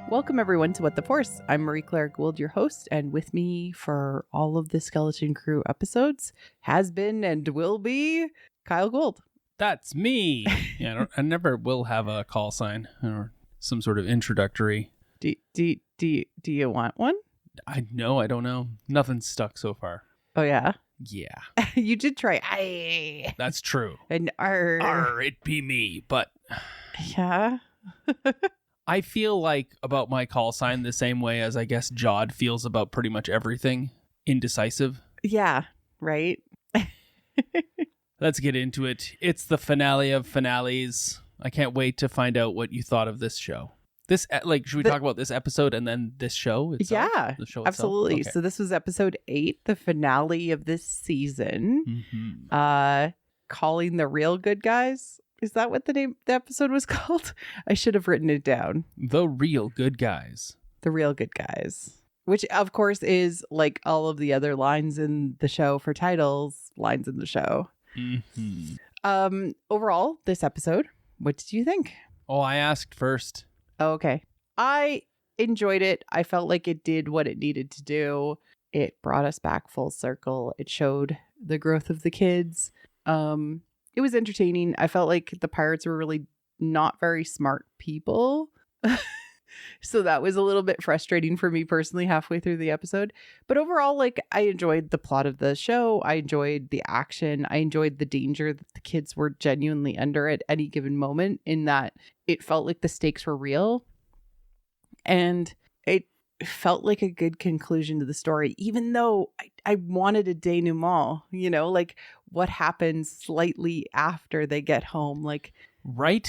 Welcome everyone to What the Force. I'm Marie-Claire Gould, your host, and with me for all of the Skeleton Crew episodes has been and will be Kyle Gould. That's me. Yeah, I never will have a call sign or some sort of introductory. Do you want one? I don't know. Nothing's stuck so far. Oh yeah. Yeah. You did try aye. That's true. And arr. It be me, but Yeah. I feel like about my call sign the same way as I guess Jod feels about pretty much everything. Indecisive. Yeah, right. Let's get into it. It's the finale of finales. I can't wait to find out what you thought of this show. Should we talk about this episode and then this show itself? Yeah, the show itself? absolutely. Okay. So this was episode 8, the finale of this season. Mm-hmm. Calling the real good guys. Is that what the name of the episode was called? I should have written it down. The real good guys. The real good guys. Which, of course, is like all of the other lines in the show for titles, lines in the show. Mm-hmm. Overall, this episode, what did you think? Oh, I asked first. Oh, okay. I enjoyed it. I felt like it did what it needed to do. It brought us back full circle. It showed the growth of the kids. It was entertaining. I felt like the pirates were really not very smart people. So that was a little bit frustrating for me personally halfway through the episode. But overall, like, I enjoyed the plot of the show. I enjoyed the action. I enjoyed the danger that the kids were genuinely under at any given moment, in that it felt like the stakes were real. And it felt like a good conclusion to the story, even though I wanted a denouement, like what happens slightly after they get home. Like, Right?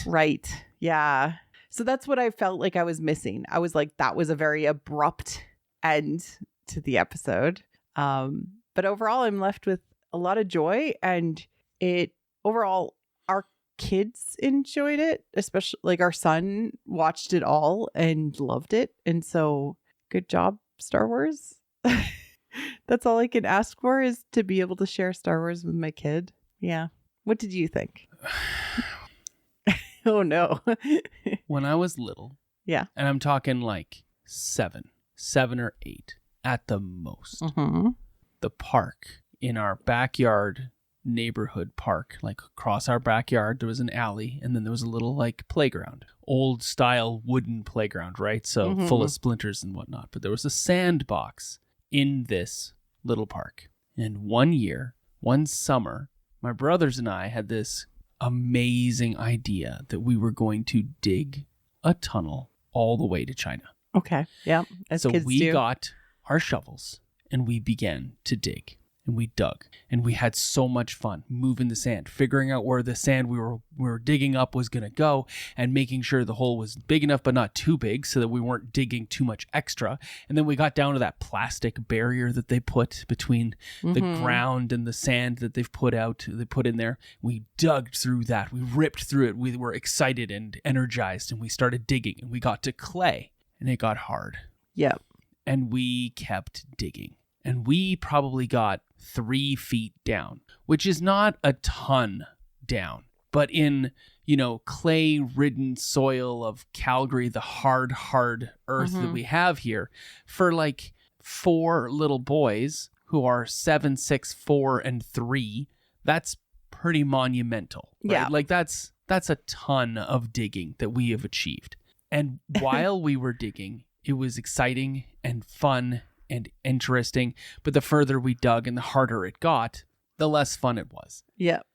Yeah. So that's what I felt like I was missing. I was like, that was a very abrupt end to the episode. But overall, I'm left with a lot of joy, and overall, our kids enjoyed it, especially like our son watched it all and loved it. And so good job, Star Wars. That's all I can ask for, is to be able to share Star Wars with my kid. Yeah. What did you think? Oh no. When I was little, Yeah. and I'm talking like 7 or 8 at the most, Mm-hmm. the park in our backyard, neighborhood park, like across our backyard, there was an alley, and then there was a little like playground, old style wooden playground, right? So full of splinters and whatnot. But there was a sandbox in this little park. And one summer, my brothers and I had this amazing idea that we were going to dig a tunnel all the way to China. Okay. Yeah. As So kids we do. got our shovels and we began to dig, and we dug, and we had so much fun moving the sand, figuring out where the sand we were digging up was going to go, and making sure the hole was big enough but not too big so that we weren't digging too much extra. And then we got down to that plastic barrier that they put between the ground and the sand that they put in there. We dug through that. We ripped through it. We were excited and energized, and we started digging, and we got to clay, and it got hard. Yep. And we kept digging. And we probably got 3 feet down, which is not a ton down. But in, clay-ridden soil of Calgary, the hard earth that we have here, for like 4 little boys who are 7, 6, 4, and 3, that's pretty monumental. Right? Yeah. Like that's a ton of digging that we have achieved. And while we were digging, it was exciting and fun and interesting, but the further we dug and the harder it got, the less fun it was. Yep.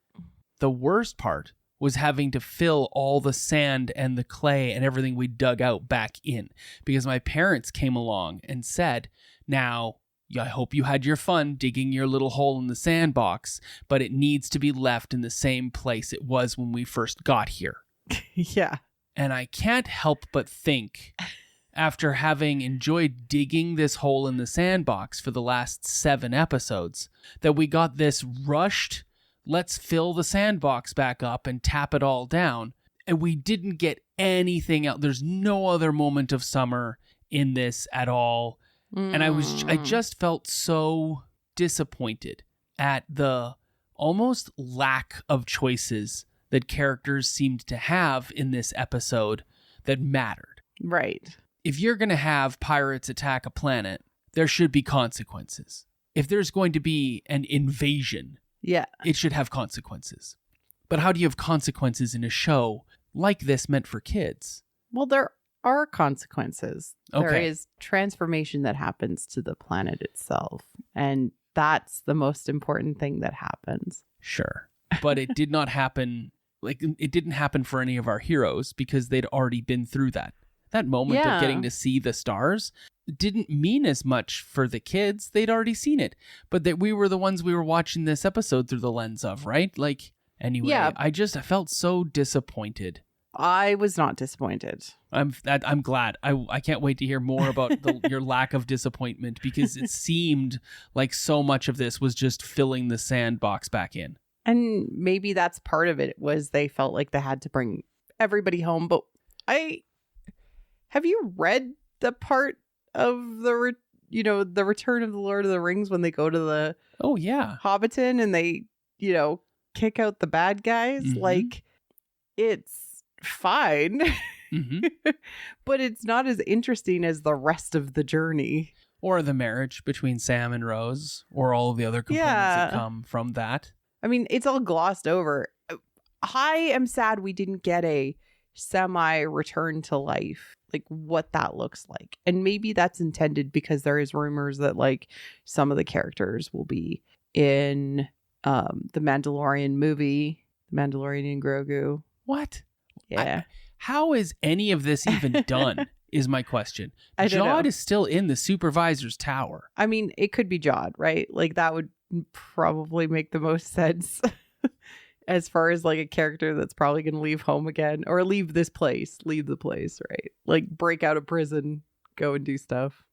The worst part was having to fill all the sand and the clay and everything we dug out back in, because my parents came along and said, now, I hope you had your fun digging your little hole in the sandbox, but it needs to be left in the same place it was when we first got here. Yeah. And I can't help but think, after having enjoyed digging this hole in the sandbox for the last 7 episodes, that we got this rushed, let's fill the sandbox back up and tap it all down, and we didn't get anything else. There's no other moment of summer in this at all. And I just felt so disappointed at the almost lack of choices that characters seemed to have in this episode that mattered. Right. if you're going to have pirates attack a planet, there should be consequences. If there's going to be an invasion, it should have consequences. But how do you have consequences in a show like this meant for kids? Well, there are consequences. Okay. There is transformation that happens to the planet itself. And that's the most important thing that happens. Sure. But it did not happen. Like, it didn't happen for any of our heroes because they'd already been through that. That moment of getting to see the stars didn't mean as much for the kids. They'd already seen it. But that we were the ones we were watching this episode through the lens of, right? Like, anyway, I felt so disappointed. I was not disappointed. I'm glad. I can't wait to hear more about your lack of disappointment, because it seemed like so much of this was just filling the sandbox back in. And maybe that's part of it, was they felt like they had to bring everybody home. But have you read the part of the Return of the Lord of the Rings when they go to the Hobbiton and they, kick out the bad guys? Mm-hmm. Like, it's fine, but it's not as interesting as the rest of the journey. Or the marriage between Sam and Rose, or all of the other components that come from that. I mean, it's all glossed over. I am sad we didn't get a semi-return to life, like what that looks like. And maybe that's intended because there is rumors that like some of the characters will be in the Mandalorian movie, The Mandalorian and Grogu. What? Yeah. How is any of this even done is my question. Jod is still in the supervisor's tower. I mean, it could be Jod, right? Like that would probably make the most sense as far as like a character that's probably going to leave home again or leave the place, right? Like break out of prison, go and do stuff,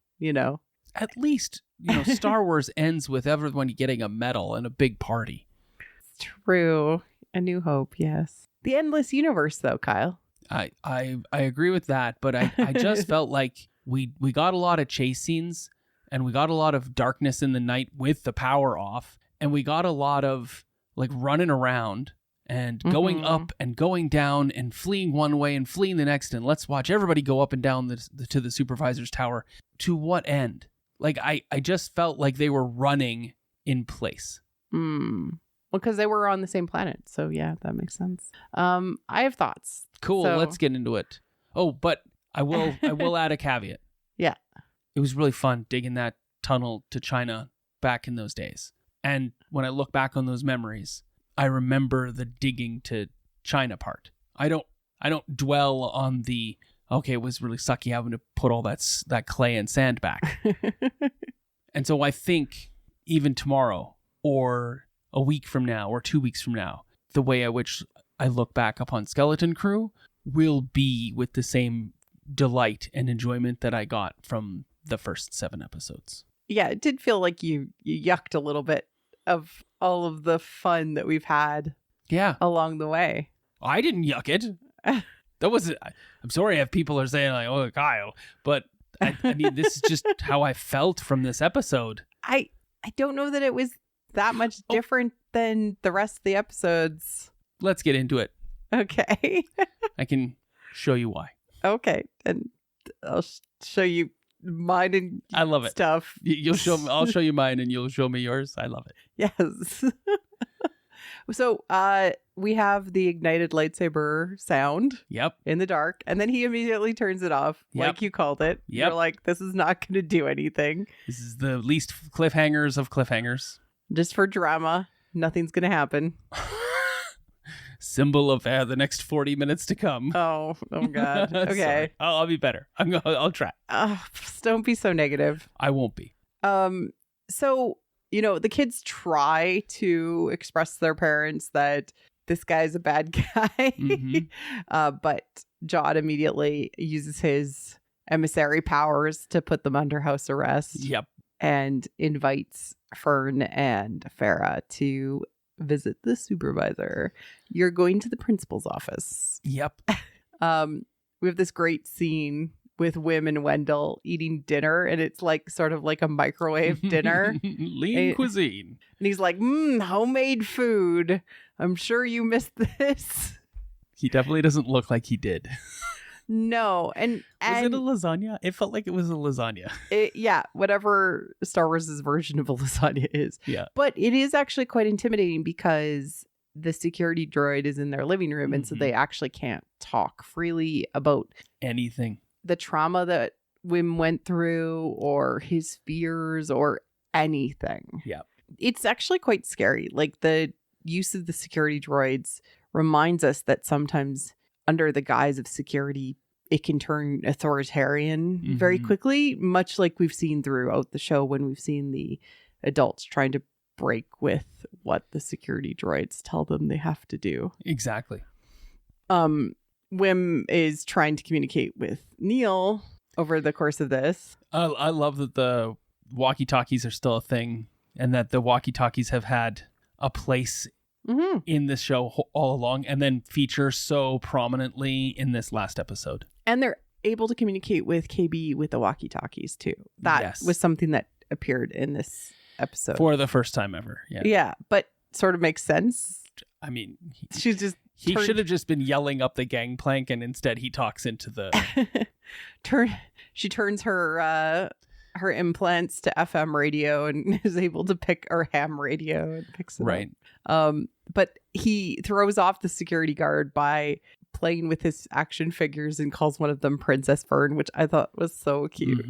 At least, Star Wars ends with everyone getting a medal and a big party. It's true. A New Hope, yes. The endless universe, though, Kyle. I agree with that, but I just felt like we got a lot of chase scenes, and we got a lot of darkness in the night with the power off, and we got a lot of like running around and going up and going down and fleeing one way and fleeing the next, and let's watch everybody go up and down to the supervisor's tower. To what end? Like I just felt like they were running in place. Well, because they were on the same planet. So, yeah, that makes sense. I have thoughts. Cool. Let's get into it. Oh, but I will add a caveat. Yeah. It was really fun digging that tunnel to China back in those days. And when I look back on those memories, I remember the digging to China part. I don't dwell on the, okay, it was really sucky having to put all that clay and sand back. And so I think even tomorrow or a week from now or 2 weeks from now, the way at which I look back upon Skeleton Crew will be with the same delight and enjoyment that I got from the first 7 episodes. Yeah, it did feel like you yucked a little bit of all of the fun that we've had along the way. I didn't yuck it. That was, I'm sorry if people are saying like, oh, Kyle, but I mean, this is just how I felt from this episode. I don't know that it was that much different than the rest of the episodes. Let's get into it. Okay. I can show you why. Okay. And I'll show you mine and I love it. Stuff. I'll show you mine and you'll show me yours. I love it. Yes. So we have the ignited lightsaber sound in the dark, and then he immediately turns it off, like you called it. You're like, this is not going to do anything. This is the least cliffhangers of cliffhangers. Just for drama. Nothing's going to happen. Symbol of the next 40 minutes to come. Oh God. Okay. I'll be better. I'll try. Don't be so negative. I won't be. So, the kids try to express to their parents that this guy's a bad guy. But Jod immediately uses his emissary powers to put them under house arrest. Yep. And invites Fern and Farah to visit the supervisor. You're going to the principal's office. Yep. We have this great scene with Wim and Wendell eating dinner, and it's like sort of like a microwave dinner. Lean cuisine. And he's like, homemade food. I'm sure you missed this. He definitely doesn't look like he did. No. And Was it a lasagna? It felt like it was a lasagna. yeah, whatever Star Wars' version of a lasagna is. Yeah. But it is actually quite intimidating because the security droid is in their living room, and so they actually can't talk freely about anything, the trauma that Wim went through or his fears or anything. Yeah. It's actually quite scary. Like, the use of the security droids reminds us that sometimes under the guise of security, it can turn authoritarian very quickly, much like we've seen throughout the show when we've seen the adults trying to break with what the security droids tell them they have to do. Exactly. Wim is trying to communicate with Neil over the course of this. I love that the walkie-talkies are still a thing, and that the walkie-talkies have had a place in this show all along, and then feature so prominently in this last episode. And they're able to communicate with KB with the walkie-talkies too. That was something that appeared in this episode for the first time ever. Yeah, but sort of makes sense. I mean, he should have just been yelling up the gangplank, and instead he talks into the she turns her implants to FM radio and is able to pick, or ham radio, and picks it right up. But he throws off the security guard by playing with his action figures and calls one of them Princess Fern, which I thought was so cute.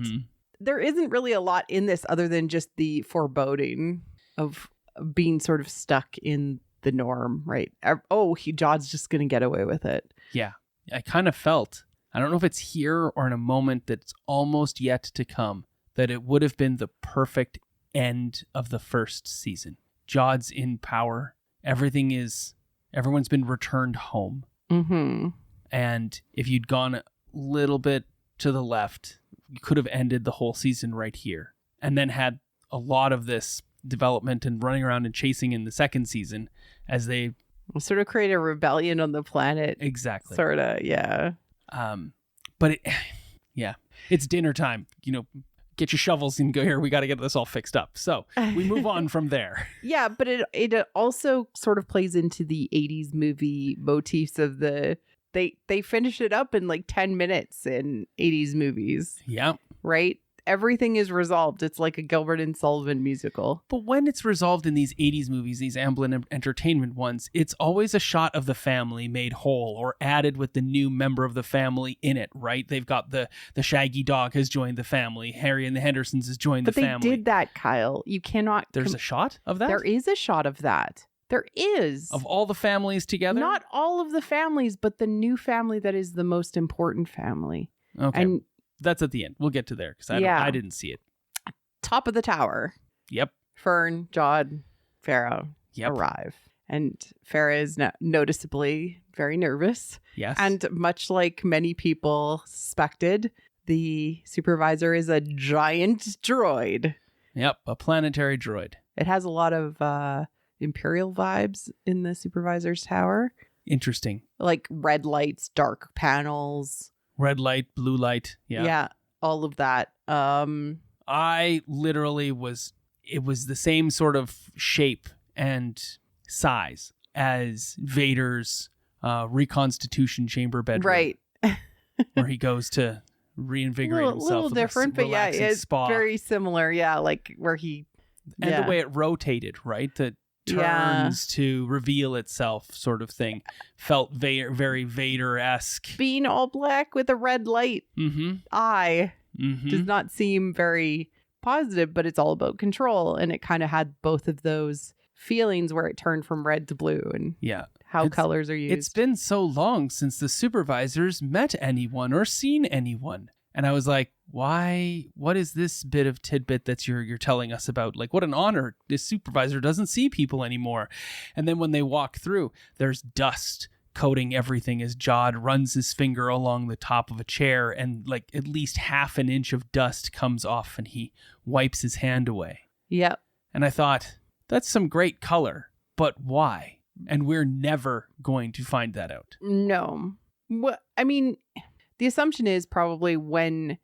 There isn't really a lot in this other than just the foreboding of being sort of stuck in the norm, right? Jod's just going to get away with it. Yeah. I kind of felt, I don't know if it's here or in a moment that's almost yet to come, that it would have been the perfect end of the first season. Jod's in power. Everyone's been returned home. And if you'd gone a little bit to the left, you could have ended the whole season right here, and then had a lot of this development and running around and chasing in the second season as they sort of create a rebellion on the planet. Exactly. Sort of, yeah. But it's dinner time. Get your shovels and go here. We got to get this all fixed up. So we move on from there. Yeah, but it also sort of plays into the 80s movie motifs of they finish it up in like 10 minutes in 80s movies. Yeah. Right? Everything is resolved. It's like a Gilbert and Sullivan musical. But when it's resolved in these 80s movies, these Amblin Entertainment ones, it's always a shot of the family made whole or added with the new member of the family in it, right? They've got the shaggy dog has joined the family. Harry and the Hendersons has joined the family. But they did that, Kyle. You cannot... There's a shot of that? There is a shot of that. There is. Of all the families together? Not all of the families, but the new family that is the most important family. Okay. And that's at the end. We'll get to there because I didn't see it. Top of the tower. Yep. Fern, Jod, Farah arrive. And Farah is noticeably very nervous. Yes. And much like many people suspected, the supervisor is a giant droid. Yep. A planetary droid. It has a lot of Imperial vibes in the supervisor's tower. Interesting. Like red lights, dark panels. Red light, blue light. Yeah. Yeah, all of that. I literally it was the same sort of shape and size as Vader's reconstitution chamber bedroom. Right. Where he goes to reinvigorate himself. A little different, but yeah, it's very similar. Yeah, like where he... And the way it rotated, right? The turns to reveal itself sort of thing felt very Vader-esque. Being all black with a red light eye does not seem very positive, but it's all about control, and it kind of had both of those feelings where it turned from red to blue and how colors are used. It's been so long since the supervisors met anyone or seen anyone, and I was like, why? What is this bit of tidbit that you're telling us about? Like, what an honor. This supervisor doesn't see people anymore. And then when they walk through, there's dust coating everything as Jod runs his finger along the top of a chair, and like at least half an inch of dust comes off, and he wipes his hand away. Yep. And I thought, that's some great color, but why? And we're never going to find that out. No. Well, I mean, the assumption is probably when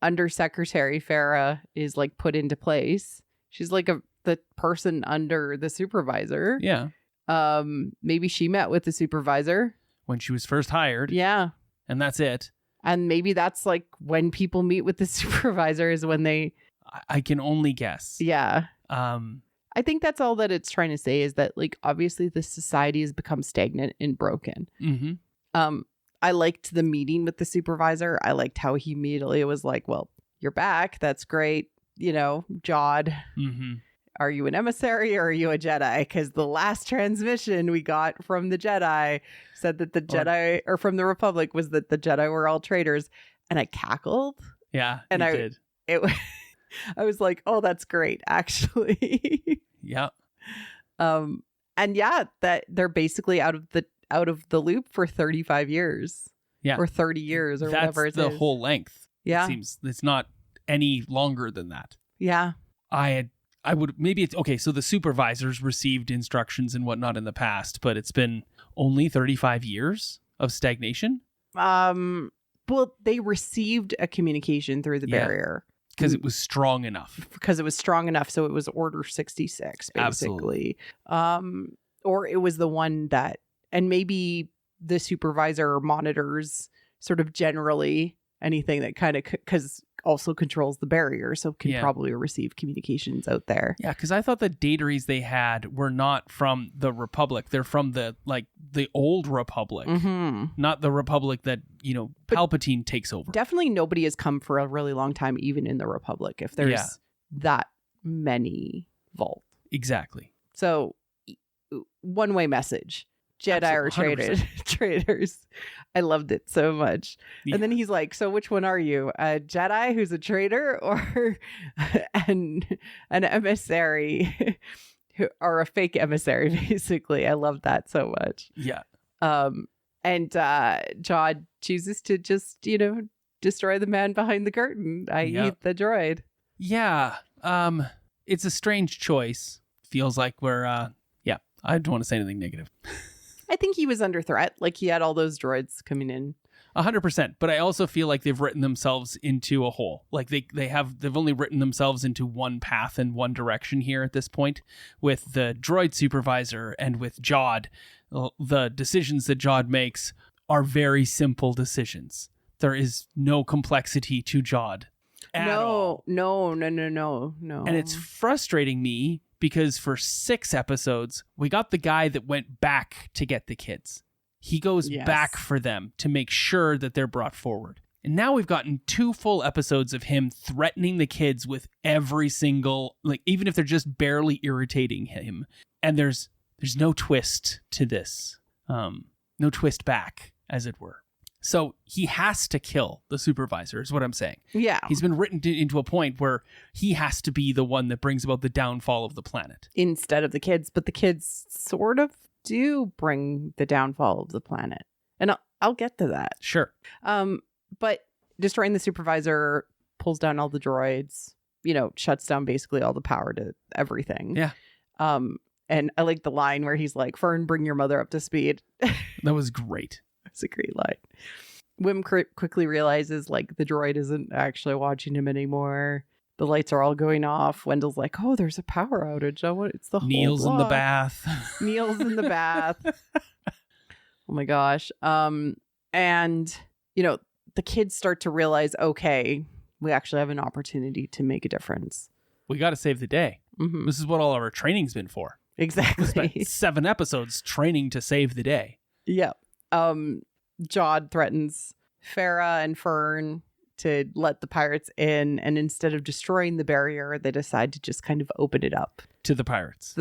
Undersecretary Farah is like put into place, she's like the person under the supervisor. Yeah. Maybe she met with the supervisor when she was first hired. Yeah. And that's it. And maybe that's like when people meet with the supervisor is when they... I can only guess. Yeah. I think that's all that it's trying to say is that, like, obviously the society has become stagnant and broken. Mm-hmm. I liked the meeting with the supervisor. I liked how he immediately was like, well, you're back. That's great. You know, Jod, Mm-hmm. are you an emissary or are you a Jedi? Because the last transmission we got from the Jedi said that the Jedi, or from the Republic, was that the Jedi were all traitors. And I cackled. Yeah, and you did. did. I was like, oh, that's great, actually. Yeah. And yeah, that they're basically out of the loop for 35 years. Yeah. Or 30 years or whatever it is. That's the whole length. Yeah. It seems it's not any longer than that. Yeah. I would, maybe it's okay. So the supervisors received instructions and whatnot in the past, but it's been only 35 years of stagnation. Well, they received a communication through the barrier. Because it was strong enough. So it was Order 66, basically. Absolutely. Or it was the one that, and maybe the supervisor monitors sort of generally anything that kind of, because also controls the barrier, so can probably receive communications out there. Yeah, because I thought the dataries they had were not from the Republic. They're from the old Republic, not the Republic that, Palpatine takes over. Definitely nobody has come for a really long time, even in the Republic, if there's that many vault. Exactly. So, one-way message. Jedi are traitors. I loved it so much. Yeah. And then he's like, so which one are you? A Jedi who's a traitor or an emissary or a fake emissary, basically? I loved that so much. Yeah. And Jod chooses to just, destroy the man behind the curtain, i.e. the droid. Yeah. It's a strange choice. Feels like we're, I don't want to say anything negative. I think he was under threat. Like, he had all those droids coming in. 100%. But I also feel like they've written themselves into a hole. Like they've only written themselves into one path and one direction here at this point with the droid supervisor and with Jod. The decisions that Jod makes are very simple decisions. There is no complexity to Jod at all. No. And it's frustrating me because for 6 episodes, we got the guy that went back to get the kids. He goes back for them to make sure that they're brought forward. And now we've gotten 2 full episodes of him threatening the kids with every single, even if they're just barely irritating him. And there's no twist to this. No twist back, as it were. So he has to kill the supervisor, is what I'm saying. Yeah. He's been written into a point where he has to be the one that brings about the downfall of the planet. Instead of the kids. But the kids sort of do bring the downfall of the planet. And I'll get to that. Sure. But destroying the supervisor pulls down all the droids, shuts down basically all the power to everything. Yeah. And I like the line where he's like, Fern, bring your mother up to speed. That was great. It's a great line. Wim quickly realizes the droid isn't actually watching him anymore. The lights are all going off. Wendell's like, oh, there's a power outage. Oh, it's the whole Neil's block. in the bath. Neil's in the bath. Oh my gosh. And the kids start to realize, okay, we actually have an opportunity to make a difference. We got to save the day. Mm-hmm. This is what all our training's been for. Exactly. We spent 7 episodes training to save the day. Yep. Jod threatens Farah and Fern to let the pirates in, and instead of destroying the barrier, they decide to just kind of open it up to the pirates.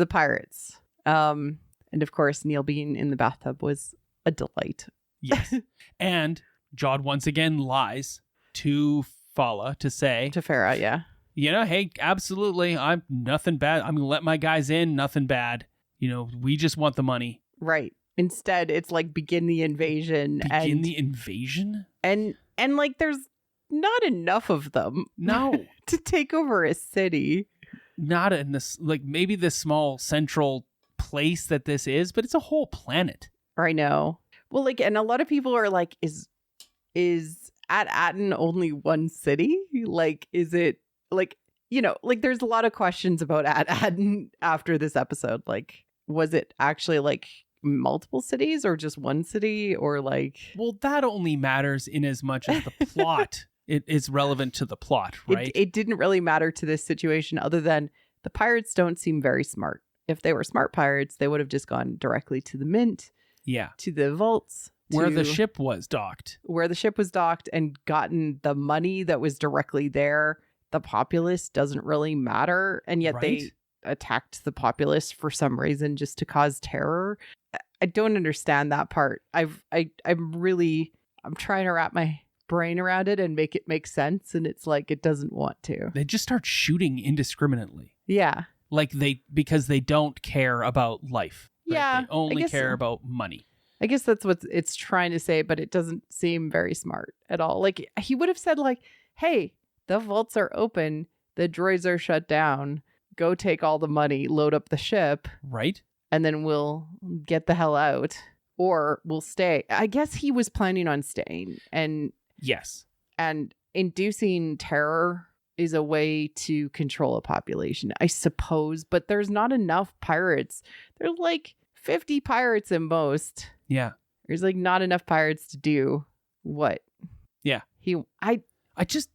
And of course, Neil being in the bathtub was a delight. Yes. And Jod once again lies to Fala to say to Farah, hey, absolutely, I'm nothing bad. I'm gonna let my guys in, nothing bad. We just want the money. Right. Instead, it's begin the invasion. Begin the invasion? And there's not enough of them. No. To take over a city. Not in this, maybe this small central place that this is, but it's a whole planet. I know. Well, and a lot of people are like, is Atten only one city? Is it, there's a lot of questions about Atten after this episode. Was it actually multiple cities or just one city or like... Well, that only matters in as much as the plot. It is relevant to the plot, right? It didn't really matter to this situation other than the pirates don't seem very smart. If they were smart pirates, they would have just gone directly to the mint, to the vaults. Where the ship was docked. Where the ship was docked and gotten the money that was directly there. The populace doesn't really matter. And yet they attacked the populace for some reason just to cause terror. I don't understand that part. I'm trying to wrap my brain around it and make it make sense. And it's like, it doesn't want to. They just start shooting indiscriminately. Yeah. Like because they don't care about life. Right? Yeah. They only care about money. I guess that's what it's trying to say, but it doesn't seem very smart at all. Like he would have said like, hey, the vaults are open. The droids are shut down. Go take all the money, load up the ship. Right. And then we'll get the hell out or we'll stay. I guess he was planning on staying. And yes. And inducing terror is a way to control a population, I suppose. But there's not enough pirates. There's like 50 pirates at most. Yeah. There's like not enough pirates to do what? Yeah. I just,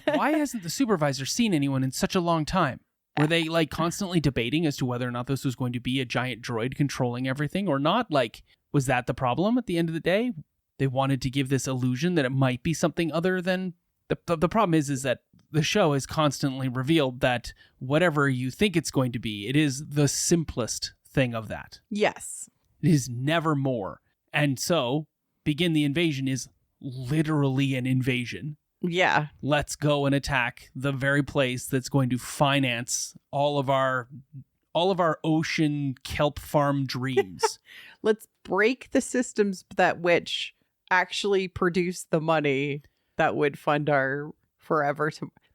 why hasn't the supervisor seen anyone in such a long time? Were they like constantly debating as to whether or not this was going to be a giant droid controlling everything or not? Like, was that the problem at the end of the day? They wanted to give this illusion that it might be something other than... The problem is that the show has constantly revealed that whatever you think it's going to be, it is the simplest thing of that. Yes. It is never more. And so, Begin the Invasion is literally an invasion. Yeah. Let's go and attack the very place that's going to finance all of our ocean kelp farm dreams. Let's break the systems which actually produce the money that would fund our forever.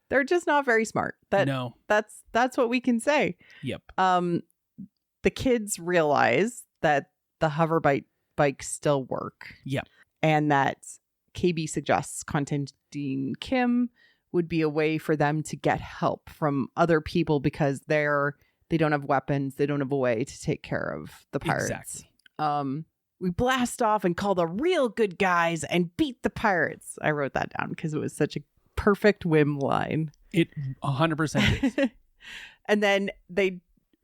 They're just not very smart. No. That's what we can say. Yep. The kids realize that the hover bikes still work. Yep. And that KB suggests contacting Kim would be a way for them to get help from other people because they don't have weapons. They don't have a way to take care of the pirates. Exactly. We blast off and call the real good guys and beat the pirates. I wrote that down because it was such a perfect whim line. It 100% is. And then they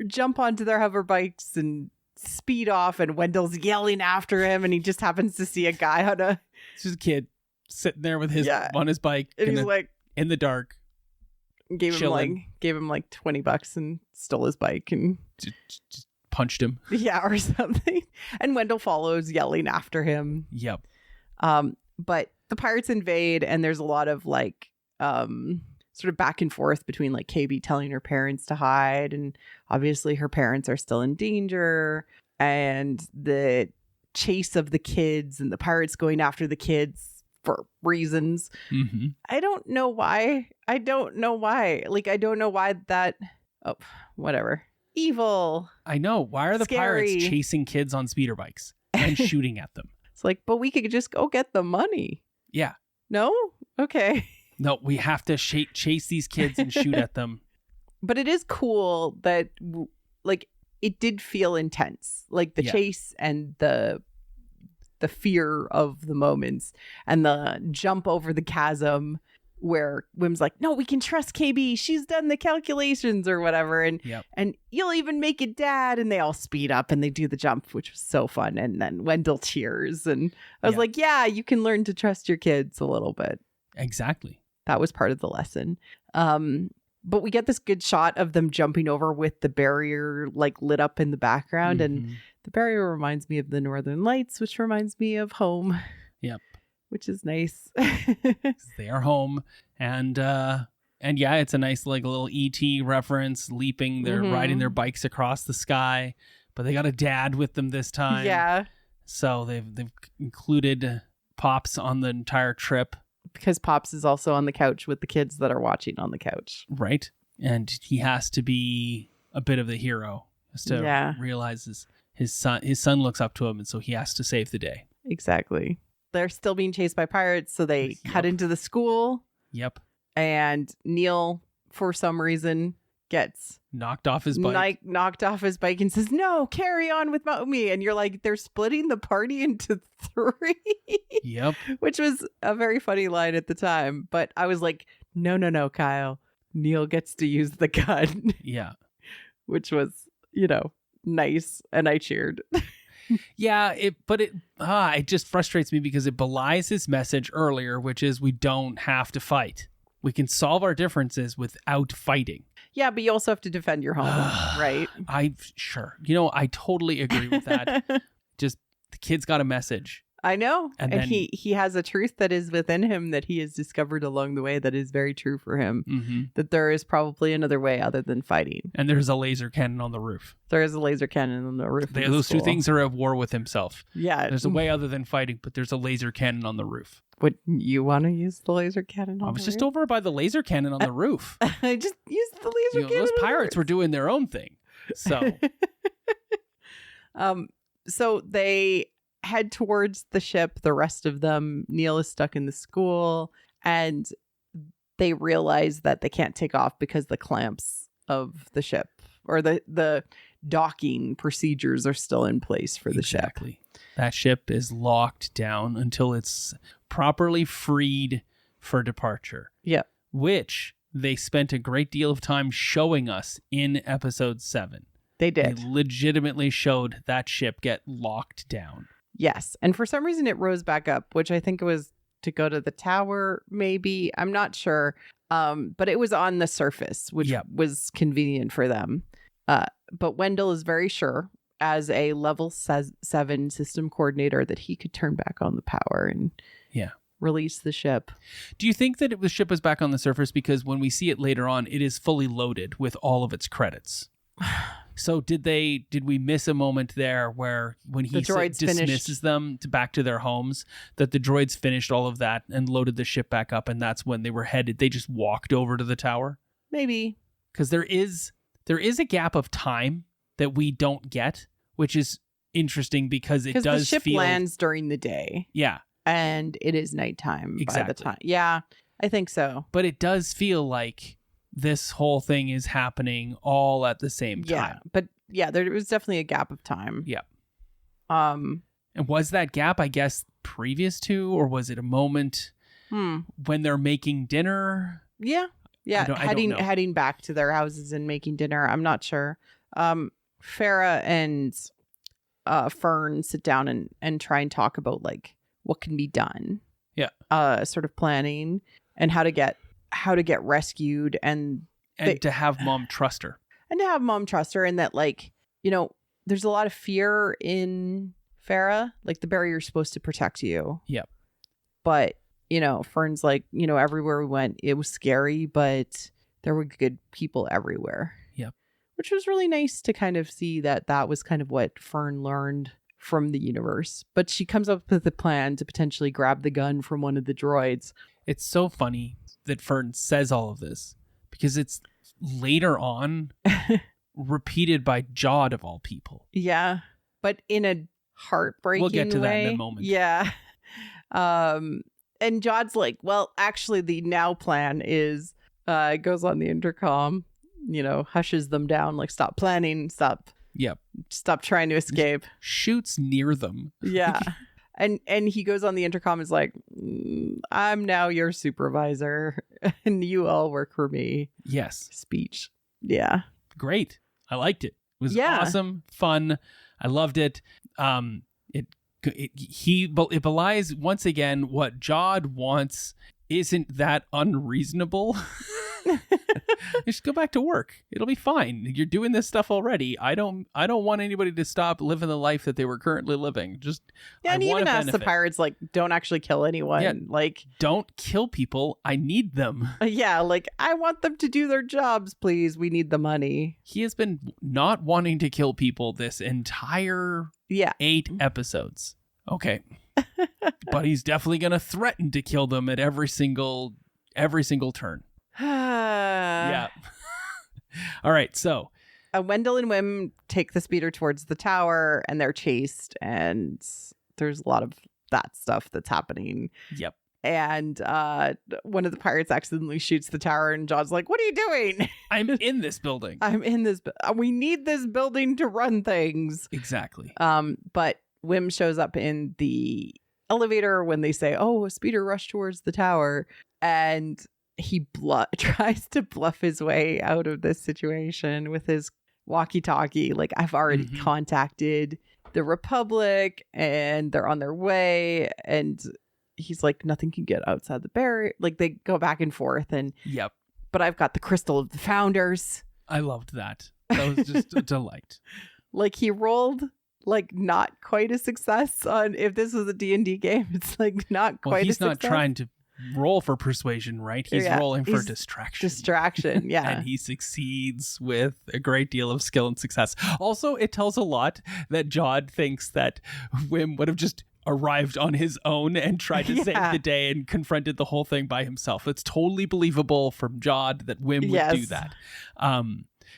jump onto their hover bikes and speed off, and Wendell's yelling after him, and he just happens to see a guy on it's just a kid sitting there with on his bike, and he's like in the dark, gave him like $20 and stole his bike and just punched him. Yeah, or something. And Wendell follows, yelling after him. Yep. But the pirates invade, and there's a lot of like sort of back and forth between like KB telling her parents to hide, and obviously her parents are still in danger, and the chase of the kids and the pirates going after the kids for reasons. Mm-hmm. I don't know why. Like, I don't know why that. Oh, whatever. Evil. I know. Why are the Scary. pirates chasing kids on speeder bikes and shooting at them? It's like, but we could just go get the money. Yeah. No? Okay. No, we have to chase these kids and shoot at them. But it is cool that, like, it did feel intense. Like, the chase and the fear of the moments and the jump over the chasm where Wim's like, no, we can trust KB. She's done the calculations or whatever. And and you'll even make it, Dad. And they all speed up and they do the jump, which was so fun. And then Wendell cheers. And I was like, yeah, you can learn to trust your kids a little bit. Exactly. That was part of the lesson. But we get this good shot of them jumping over with the barrier like lit up in the background. Mm-hmm. And the barrier reminds me of the Northern Lights, which reminds me of home. Yep. Which is nice. They are home. And yeah, it's a nice like little E.T. reference, leaping. They're riding their bikes across the sky, but they got a dad with them this time. Yeah. So they've included Pops on the entire trip. Because Pops is also on the couch with the kids that are watching on the couch. Right. And he has to be a bit of the hero. Has to realize his son looks up to him, and so he has to save the day. Exactly. They're still being chased by pirates, so they cut into the school. Yep. And Neil, for some reason, gets knocked off his bike. Knocked off his bike and says, "No, carry on without me." And you're like, they're splitting the party into 3. Yep. Which was a very funny line at the time. But I was like, no, Kyle. Neil gets to use the gun. Yeah. Which was, nice. And I cheered. Yeah, it just frustrates me because it belies his message earlier, which is we don't have to fight. We can solve our differences without fighting. Yeah, but you also have to defend your home, right? Sure. I totally agree with that. Just the kid's got a message. I know. And then, then, he has a truth that is within him that he has discovered along the way that is very true for him. Mm-hmm. That there is probably another way other than fighting. And there's a laser cannon on the roof. There is a laser cannon on the roof. Those two things are at war with himself. Yeah. There's a way other than fighting, but there's a laser cannon on the roof. Would you want to use the laser cannon on the roof? I was just over by the laser cannon on the roof. I just used the laser cannon. Those pirates were doing their own thing. So. So they head towards the ship. The rest of them, Neil is stuck in the school, and they realize that they can't take off because the clamps of the ship or the docking procedures are still in place for the ship. Exactly. That ship is locked down until it's properly freed for departure. Yep. Which they spent a great deal of time showing us in episode 7. They did. They legitimately showed that ship get locked down. Yes. And for some reason it rose back up, which I think it was to go to the tower, maybe. I'm not sure. But it was on the surface, which was convenient for them. But Wendell is very sure, as a level 7 system coordinator, that he could turn back on the power and release the ship. Do you think that the ship is back on the surface? Because when we see it later on, it is fully loaded with all of its credits. So did we miss a moment there where when he dismisses them back to their homes, that the droids finished all of that and loaded the ship back up, and that's when they were headed? They just walked over to the tower? Maybe. Because there is a gap of time that we don't get, which is interesting because it does feel... Because the ship lands during the day. Yeah. And it is nighttime by the time. Yeah, I think so. But it does feel like this whole thing is happening all at the same time. Yeah, but there was definitely a gap of time. Yeah. And was that gap, I guess, previous to, or was it a moment when they're making dinner? Yeah. Heading back to their houses and making dinner. I'm not sure. Farah and Fern sit down and try and talk about like what can be done. Yeah. Sort of planning and how to get rescued and to have mom trust her. And to have mom trust her, and that, like, there's a lot of fear in Farah. Like, the barrier's supposed to protect you. Yep. But, Fern's like, everywhere we went, it was scary, but there were good people everywhere. Yep. Which was really nice to kind of see that was kind of what Fern learned from the universe. But she comes up with a plan to potentially grab the gun from one of the droids. It's so funny that Fern says all of this because it's later on repeated by Jod of all people. Yeah, but in a heartbreaking way. We'll get to that in a moment. Yeah. And Jod's like, well, actually the now plan is goes on the intercom, hushes them down, like, stop planning, stop trying to escape. Shoots near them. Yeah. And he goes on the intercom, is like, I'm now your supervisor and you all work for me. Yes. Speech. Yeah. Great. I liked it. It was awesome, fun. I loved it. It belies once again what Jod wants isn't that unreasonable. Just go back to work. It'll be fine. You're doing this stuff already. I don't want anybody to stop living the life that they were currently living. And he even asked the pirates, like, don't actually kill anyone. Yeah, like, don't kill people. I need them. Yeah, like, I want them to do their jobs, please. We need the money. He has been not wanting to kill people this entire 8 episodes. Okay. But he's definitely going to threaten to kill them at every single turn. Yeah. All right, so Wendell and Wim take the speeder towards the tower, and they're chased, and there's a lot of that stuff that's happening. Yep. And one of the pirates accidentally shoots the tower, and John's like, "What are you doing?" I'm in this building. I'm in this. We need this building to run things. Exactly. But Wim shows up in the elevator when they say, "Oh, a speeder rushed towards the tower," and he tries to bluff his way out of this situation with his walkie-talkie. Like, I've already contacted the Republic, and they're on their way, and he's like, nothing can get outside the barrier. Like, they go back and forth, and Yep. but I've got the crystal of the founders. I loved that. That was just a delight. Like, he rolled like not quite a success on, if this was a D&D game, it's like not quite he's a not success. trying to roll for persuasion, right? He's rolling for distraction. Yeah. And he succeeds with a great deal of skill and success. Also, it tells a lot that Jod thinks that Wim would have just arrived on his own and tried to save the day and confronted the whole thing by himself. It's totally believable from Jod that Wim would do that.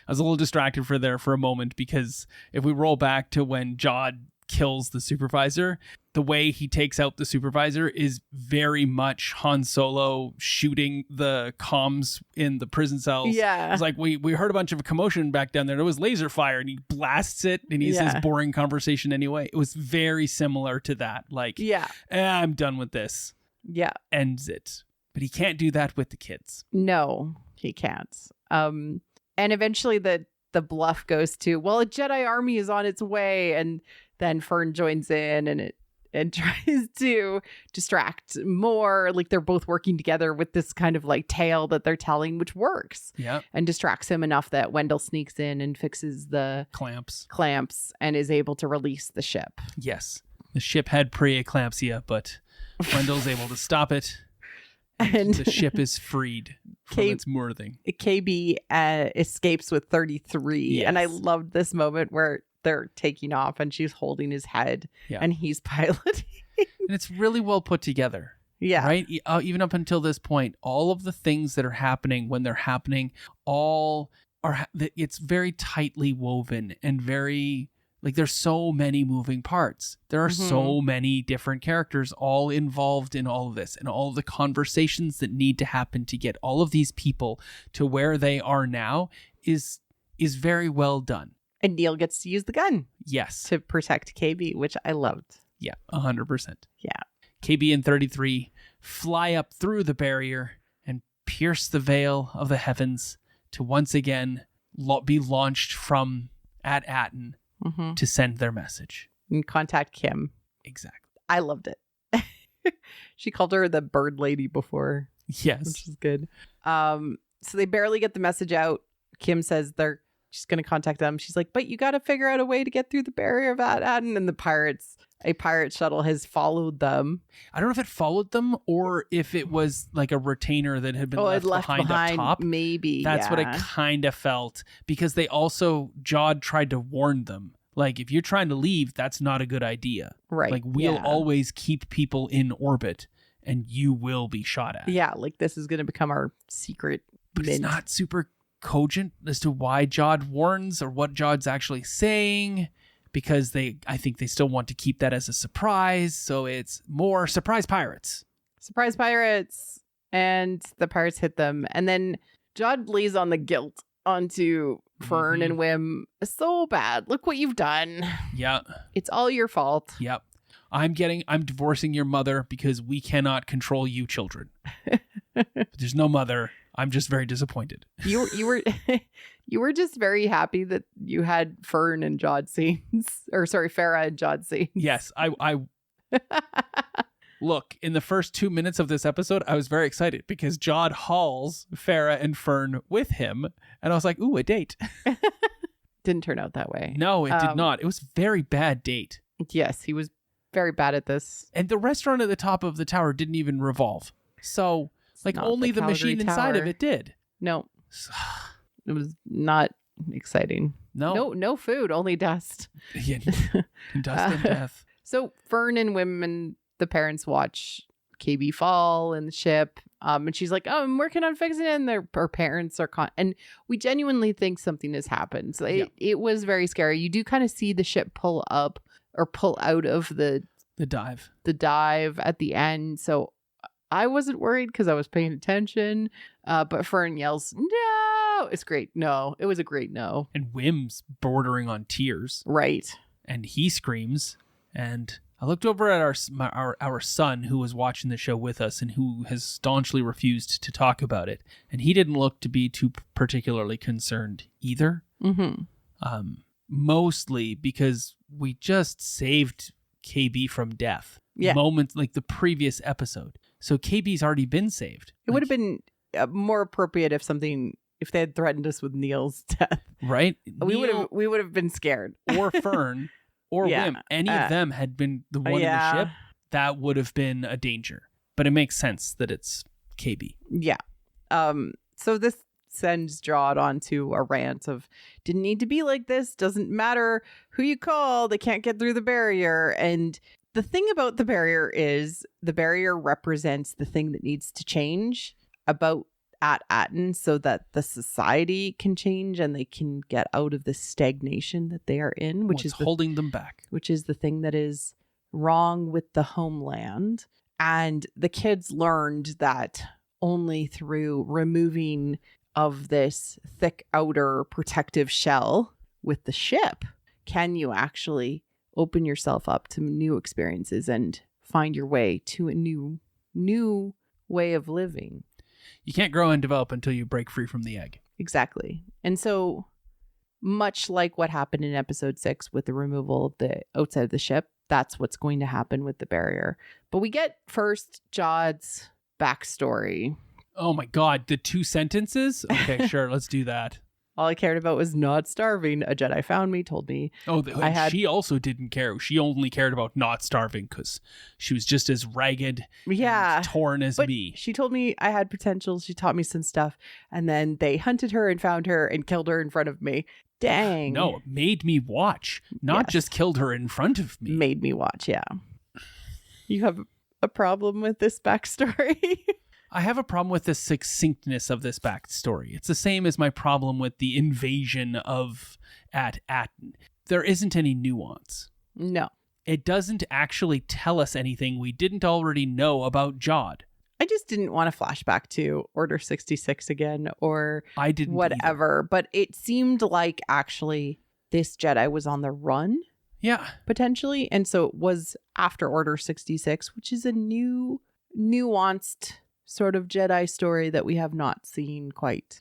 I was a little distracted for a moment, because if we roll back to when Jod kills the supervisor, the way he takes out the supervisor is very much Han Solo shooting the comms in the prison cells. Yeah. It's like, we heard a bunch of commotion back down there. There was laser fire, and he blasts it, and he's his boring conversation anyway. It was very similar to that. Like, I'm done with this. Yeah. Ends it. But he can't do that with the kids. No, he can't. And eventually the bluff goes to, well, a Jedi army is on its way, and then Fern joins in and tries to distract more. Like, they're both working together with this kind of like tale that they're telling, which works. Yeah. And distracts him enough that Wendell sneaks in and fixes the clamps and is able to release the ship. Yes. The ship had pre-eclampsia, but Wendell's able to stop it. And the ship is freed from its mooring. KB escapes with 33. Yes. And I loved this moment where they're taking off and she's holding his head and he's piloting. And it's really well put together. Yeah. Right? Even up until this point, all of the things that are happening when they're happening, it's very tightly woven and very, like, there's so many moving parts. There are so many different characters all involved in all of this, and all of the conversations that need to happen to get all of these people to where they are now is very well done. And Neil gets to use the gun. Yes. To protect KB, which I loved. Yeah, 100%. Yeah. KB and 33 fly up through the barrier and pierce the veil of the heavens to once again be launched from at Atten to send their message. And contact Kim. Exactly. I loved it. She called her the bird lady before. Yes. Which is good. So they barely get the message out. Kim says she's going to contact them. She's like, but you got to figure out a way to get through the barrier of Atten. And a pirate shuttle has followed them. I don't know if it followed them or if it was like a retainer that had been left behind up top. Maybe. That's what I kind of felt, because Jod tried to warn them. Like, if you're trying to leave, that's not a good idea. Right. Like, we'll always keep people in orbit and you will be shot at. Yeah. Like, this is going to become our secret. But it's not super cogent as to why Jod warns or what Jod's actually saying, because I think they still want to keep that as a surprise. So it's more surprise pirates. Surprise pirates. And the pirates hit them. And then Jod lays on the guilt onto Fern and Wim so bad. Look what you've done. Yeah. It's all your fault. Yep. I'm divorcing your mother because we cannot control you children. There's no mother. I'm just very disappointed. You were just very happy that you had Fern and Jod scenes, or sorry, Farah and Jod scenes. Yes, I look, in the first 2 minutes of this episode, I was very excited because Jod hauls Farah and Fern with him, and I was like, ooh, a date. Didn't turn out that way. No, it did not. It was a very bad date. Yes, he was very bad at this. And the restaurant at the top of the tower didn't even revolve. So, like, only the machine Tower. Inside of it did. No. It was not exciting. No food, only dust. Yeah, dust and death. So Fern and Wim and the parents watch KB fall in the ship. And she's like, I'm working on fixing it. And her parents are and we genuinely think something has happened. So it was very scary. You do kind of see the ship pull up or pull out of the dive at the end. So I wasn't worried because I was paying attention. But Fern yells, no! It's great. No. It was a great no. And Wim's bordering on tears. Right. And he screams. And I looked over at our son who was watching the show with us and who has staunchly refused to talk about it. And he didn't look to be too particularly concerned either. Mm-hmm. Mostly because we just saved KB from death. Yeah. Moments like the previous episode. So KB's already been saved. It would have been more appropriate if they had threatened us with Neil's death. Right? We would have been scared. Or Fern or Wim. Any of them had been the one in the ship, that would have been a danger. But it makes sense that it's KB. Yeah. So this sends Jod onto a rant of didn't need to be like this. Doesn't matter who you call. They can't get through the barrier. And the thing about the barrier is the barrier represents the thing that needs to change about at Atten so that the society can change and they can get out of the stagnation that they are in, which is holding them back, which is the thing that is wrong with the homeland. And the kids learned that only through removing of this thick outer protective shell with the ship can you actually open yourself up to new experiences and find your way to a new way of living. You can't grow and develop until you break free from the egg. Exactly. And so much like what happened in episode 6 with the removal of the outside of the ship, that's what's going to happen with the barrier. But we get first Jod's backstory. Oh my God, the 2 sentences? Okay, sure, let's do that. All I cared about was not starving. A Jedi found me, told me. Oh, she also didn't care. She only cared about not starving because she was just as ragged and torn as me. She told me I had potential. She taught me some stuff. And then they hunted her and found her and killed her in front of me. Dang. No, it made me watch, not just killed her in front of me. Made me watch, yeah. You have a problem with this backstory? I have a problem with the succinctness of this backstory. It's the same as my problem with the invasion of Atten. There isn't any nuance. No. It doesn't actually tell us anything we didn't already know about Jod. I just didn't want to flashback to Order 66 again or I didn't whatever. either. But it seemed like actually this Jedi was on the run. Yeah. Potentially. And so it was after Order 66, which is a nuanced sort of Jedi story that we have not seen quite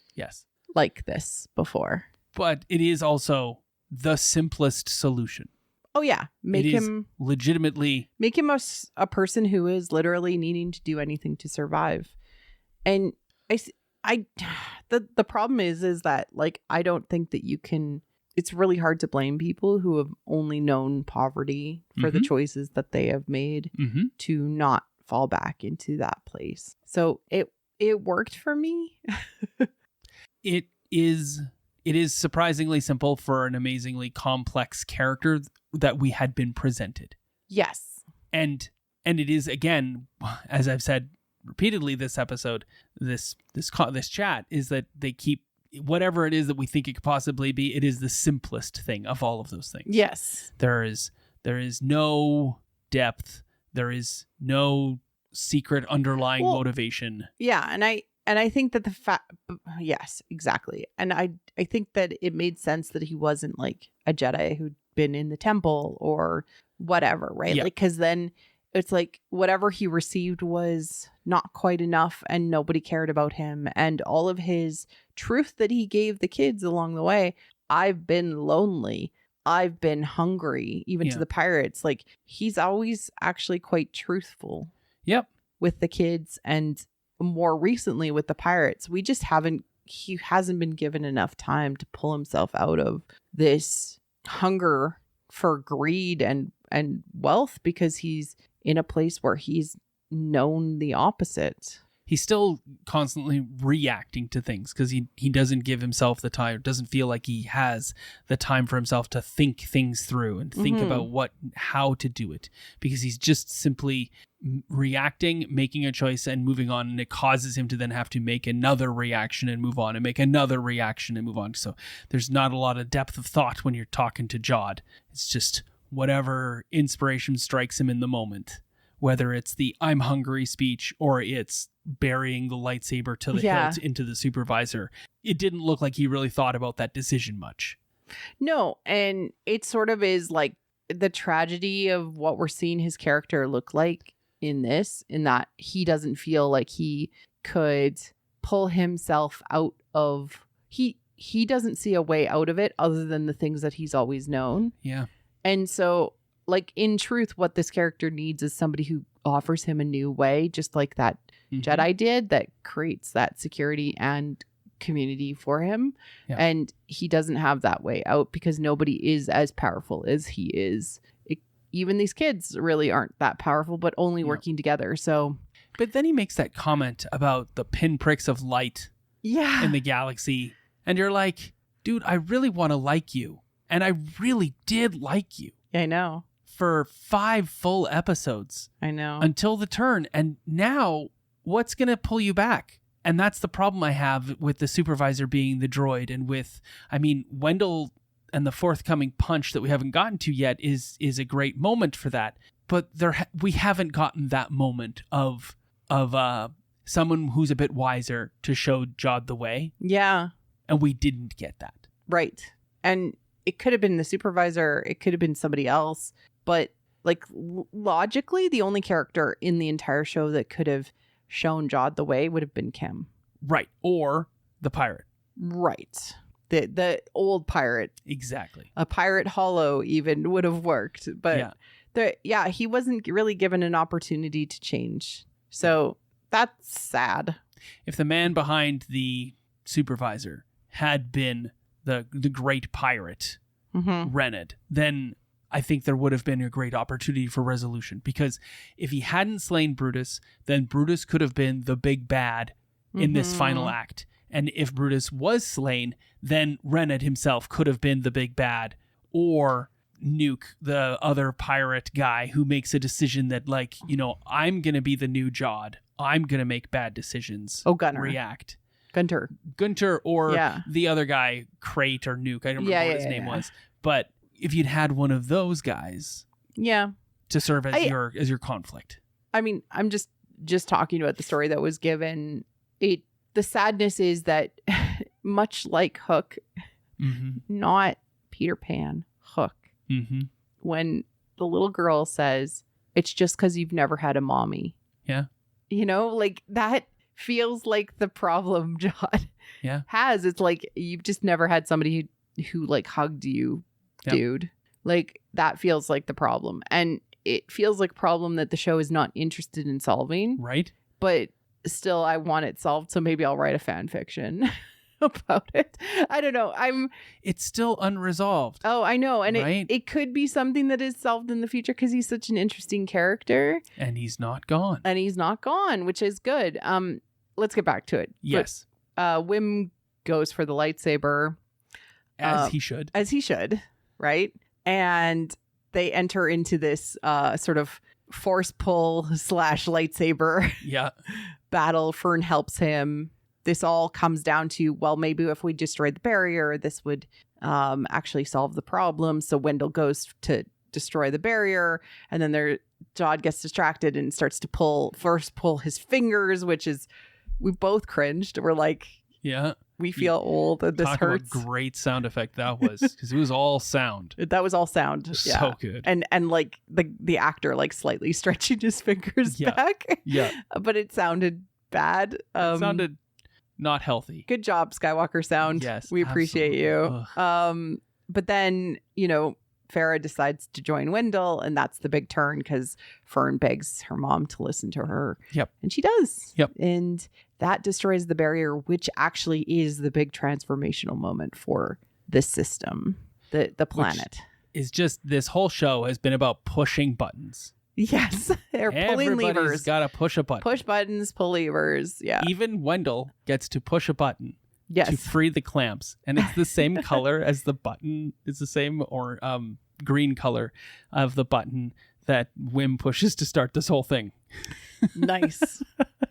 like this before. But it is also the simplest solution. Oh yeah, make him a person who is literally needing to do anything to survive. And the problem is that like I don't think that you can. It's really hard to blame people who have only known poverty for the choices that they have made to not fall back into that place. So it worked for me. It is surprisingly simple for an amazingly complex character that we had been presented. Yes. And it is, again, as I've said repeatedly this episode, this chat, is that they keep whatever it is that we think it could possibly be, it is the simplest thing of all of those things. Yes. There is no depth. There is no secret underlying motivation. Yeah, and I think that yes, exactly. And I think that it made sense that he wasn't like a Jedi who'd been in the temple or whatever, right? Yeah. Like, because then it's like whatever he received was not quite enough and nobody cared about him. And all of his truth that he gave the kids along the way, I've been lonely. I've been hungry, even to the pirates. Like, he's always actually quite truthful. Yep. With the kids and more recently with the pirates. He hasn't been given enough time to pull himself out of this hunger for greed and wealth because he's in a place where he's known the opposite. He's still constantly reacting to things because he doesn't give himself the time, doesn't feel like he has the time for himself to think things through and think about how to do it, because he's just simply reacting, making a choice and moving on, and it causes him to then have to make another reaction and move on and make another reaction and move on. So there's not a lot of depth of thought when you're talking to Jod. It's just whatever inspiration strikes him in the moment, whether it's the "I'm hungry" speech or it's burying the lightsaber to the hilt into the supervisor. It didn't look like he really thought about that decision much. No, and it sort of is like the tragedy of what we're seeing his character look like in this, in that he doesn't feel like he could pull himself out of... He doesn't see a way out of it other than the things that he's always known. Yeah. And so, like, in truth, what this character needs is somebody who offers him a new way, just like that Jedi did, that creates that security and community for him. Yeah. And he doesn't have that way out because nobody is as powerful as he is. Even these kids really aren't that powerful, but only working together. So, but then he makes that comment about the pinpricks of light in the galaxy. And you're like, dude, I really want to like you. And I really did like you. I know. For 5 full episodes. I know. Until the turn. And now, what's going to pull you back? And that's the problem I have with the supervisor being the droid. And with, I mean, Wendell and the forthcoming punch that we haven't gotten to yet is a great moment for that. But we haven't gotten that moment of someone who's a bit wiser to show Jod the way. Yeah. And we didn't get that. Right. And it could have been the supervisor. It could have been somebody else. But like logically, the only character in the entire show that could have shown Jod the way would have been Kim. Right. Or the pirate. Right. The old pirate. Exactly. A pirate hollow even would have worked. But he wasn't really given an opportunity to change. So that's sad. If the man behind the supervisor had been the great pirate, Rened, then I think there would have been a great opportunity for resolution. Because if he hadn't slain Brutus, then Brutus could have been the big bad in this final act. And if Brutus was slain, then Rened himself could have been the big bad. Or Nuke, the other pirate guy who makes a decision that, like, you know, I'm going to be the new Jod. I'm going to make bad decisions. Oh, Gunner. React. Gunter or the other guy, Crate or Nuke. I don't remember what his name was. But if you'd had one of those guys to serve as your conflict. I mean, I'm just talking about the story that was given. The sadness is that much like Hook, not Peter Pan, Hook, when the little girl says, it's just because you've never had a mommy. Yeah. You know, like that feels like the problem Jod has. It's like you've just never had somebody who like hugged you, dude. Like that feels like the problem. And it feels like a problem that the show is not interested in solving. Right. But still, I want it solved. So maybe I'll write a fan fiction about it. I don't know. It's still unresolved. Oh, I know. And it could be something that is solved in the future because he's such an interesting character. And he's not gone. Which is good. Let's get back to it. Yes. But, Wim goes for the lightsaber. As he should. Right? And they enter into this sort of force pull / lightsaber battle. Fern helps him. This all comes down to, well, maybe if we destroyed the barrier, this would actually solve the problem. So Wendell goes to destroy the barrier, and then Jod gets distracted and starts to pull his fingers, which is, we both cringed. We're like, we feel old and this hurts. What a great sound effect that was, because it was all sound. That was all sound. So good. And like the actor like slightly stretching his fingers back. Yeah. But it sounded bad. It sounded not healthy. Good job, Skywalker sound. Yes. We appreciate you. But then, you know, Farah decides to join Wendell, and that's the big turn because Fern begs her mom to listen to her. Yep. And she does. Yep. And that destroys the barrier, which actually is the big transformational moment for this system, the planet. Which is just, this whole show has been about pushing buttons. Yes. They're pulling levers. Everybody's got to push a button. Push buttons, pull levers. Yeah. Even Wendell gets to push a button. Yes. To free the clamps. And it's the same color as the button. It's the same green color of the button that Wim pushes to start this whole thing. Nice.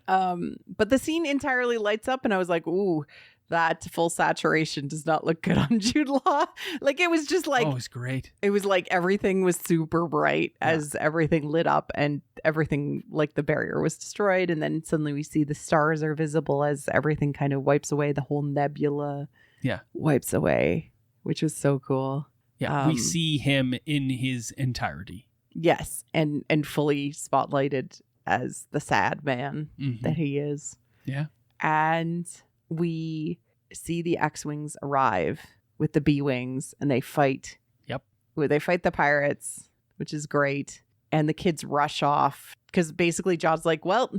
But the scene entirely lights up, and I was like, ooh, that full saturation does not look good on Jude Law. Like, it was just like, Oh, it's great. it was like everything was super bright as everything lit up and everything, like the barrier was destroyed. And then suddenly we see the stars are visible as everything kind of wipes away. The whole nebula wipes away, which was so cool. Yeah, we see him in his entirety. Yes, and fully spotlighted as the sad man that he is. Yeah. And we see the X-Wings arrive with the B-Wings, and they fight. Yep. They fight the pirates, which is great. And the kids rush off because basically Jod's like, well, I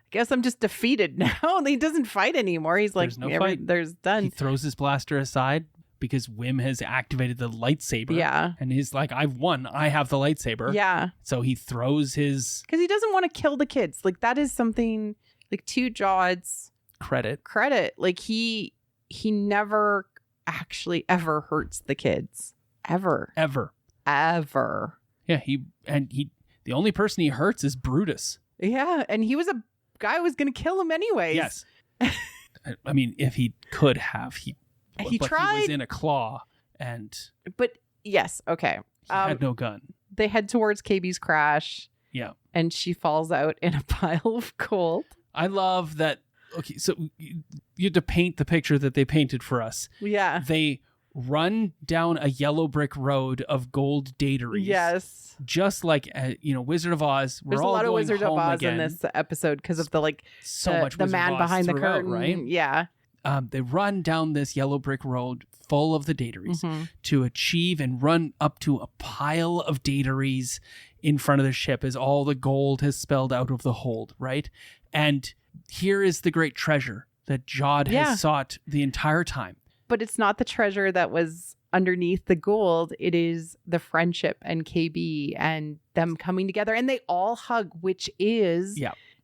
guess I'm just defeated now. And he doesn't fight anymore. He's like, There's no fight. There's done. He throws his blaster aside because Wim has activated the lightsaber. Yeah. And he's like, I've won. I have the lightsaber. Yeah. So he throws his... Because he doesn't want to kill the kids. Like, that is something, like, to Jod's credit. Like, he never actually ever hurts the kids. Ever. Yeah, the only person he hurts is Brutus. Yeah, and he was a guy who was going to kill him anyways. Yes. I mean, if he could have, he tried. He was in a claw, But yes, okay. He had no gun. They head towards KB's crash. Yeah. And she falls out in a pile of gold. I love that. Okay, so you had to paint the picture that they painted for us. Yeah. They run down a yellow brick road of gold dateries. Yes. Just like, Wizard of Oz. There's a lot of Wizard of Oz in this episode because of the man behind the curtain. Right? Yeah. They run down this yellow brick road full of the dateries to achieve and run up to a pile of dateries in front of the ship as all the gold has spilled out of the hold, right? And here is the great treasure that Jod has sought the entire time. But it's not the treasure that was underneath the gold. It is the friendship and KB and them coming together. And they all hug, which is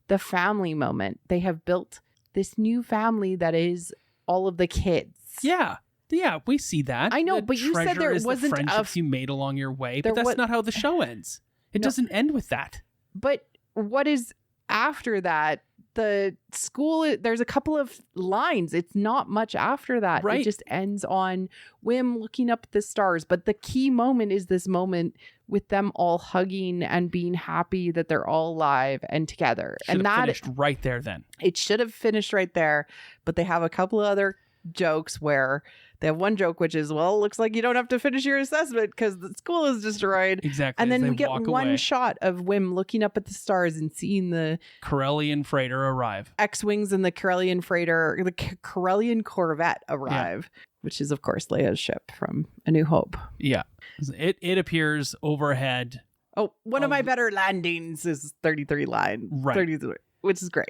the family moment. They have built this new family that is all of the kids. Yeah. Yeah, we see that. I know, the but you said there wasn't the friendships you made along your way, but that's not how the show ends. It doesn't end with that. But what is after that? The school, there's a couple of lines. It's not much after that. Right. It just ends on Wim looking up at the stars. But the key moment is this moment with them all hugging and being happy that they're all alive and together. And that finished right there then. It should have finished right there. But they have a couple of other jokes where they have one joke, which is, well, looks like you don't have to finish your assessment because the school is destroyed. Exactly. And then we get one shot of Wim looking up at the stars and seeing the Corellian freighter arrive. X-Wings and the Corellian freighter, the Corellian Corvette arrive, which is, of course, Leia's ship from A New Hope. Yeah. It appears overhead. Oh, one of my better landings is 33 line. Right. 33, which is great.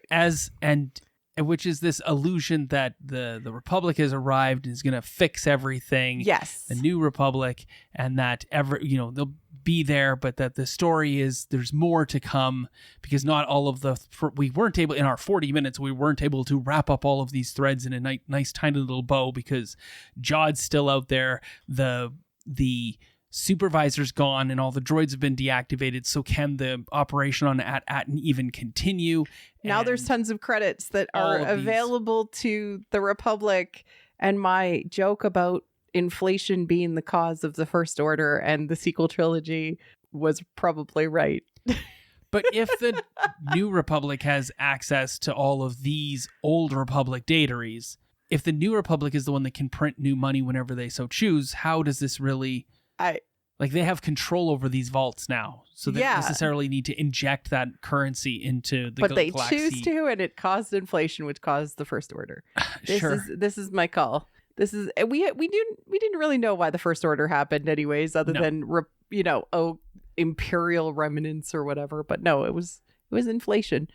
Which is this illusion that the Republic has arrived and is going to fix everything. Yes. The New Republic, and that they'll be there, but that the story is there's more to come because not all of we weren't able in our 40 minutes, we weren't able to wrap up all of these threads in a nice tiny little bow because Jod's still out there. The supervisor's gone and all the droids have been deactivated, so can the operation on Atten even continue? Now there's tons of credits that are available to the Republic, and my joke about inflation being the cause of the First Order and the sequel trilogy was probably right. But if the New Republic has access to all of these old Republic dateries, if the New Republic is the one that can print new money whenever they so choose, how does this really... they have control over these vaults now, so they don't necessarily need to inject that currency into the galaxy. But they choose to, and it caused inflation, which caused the First Order. This is my call. This is we didn't really know why the First Order happened, anyways, other than imperial remnants or whatever. But no, it was inflation.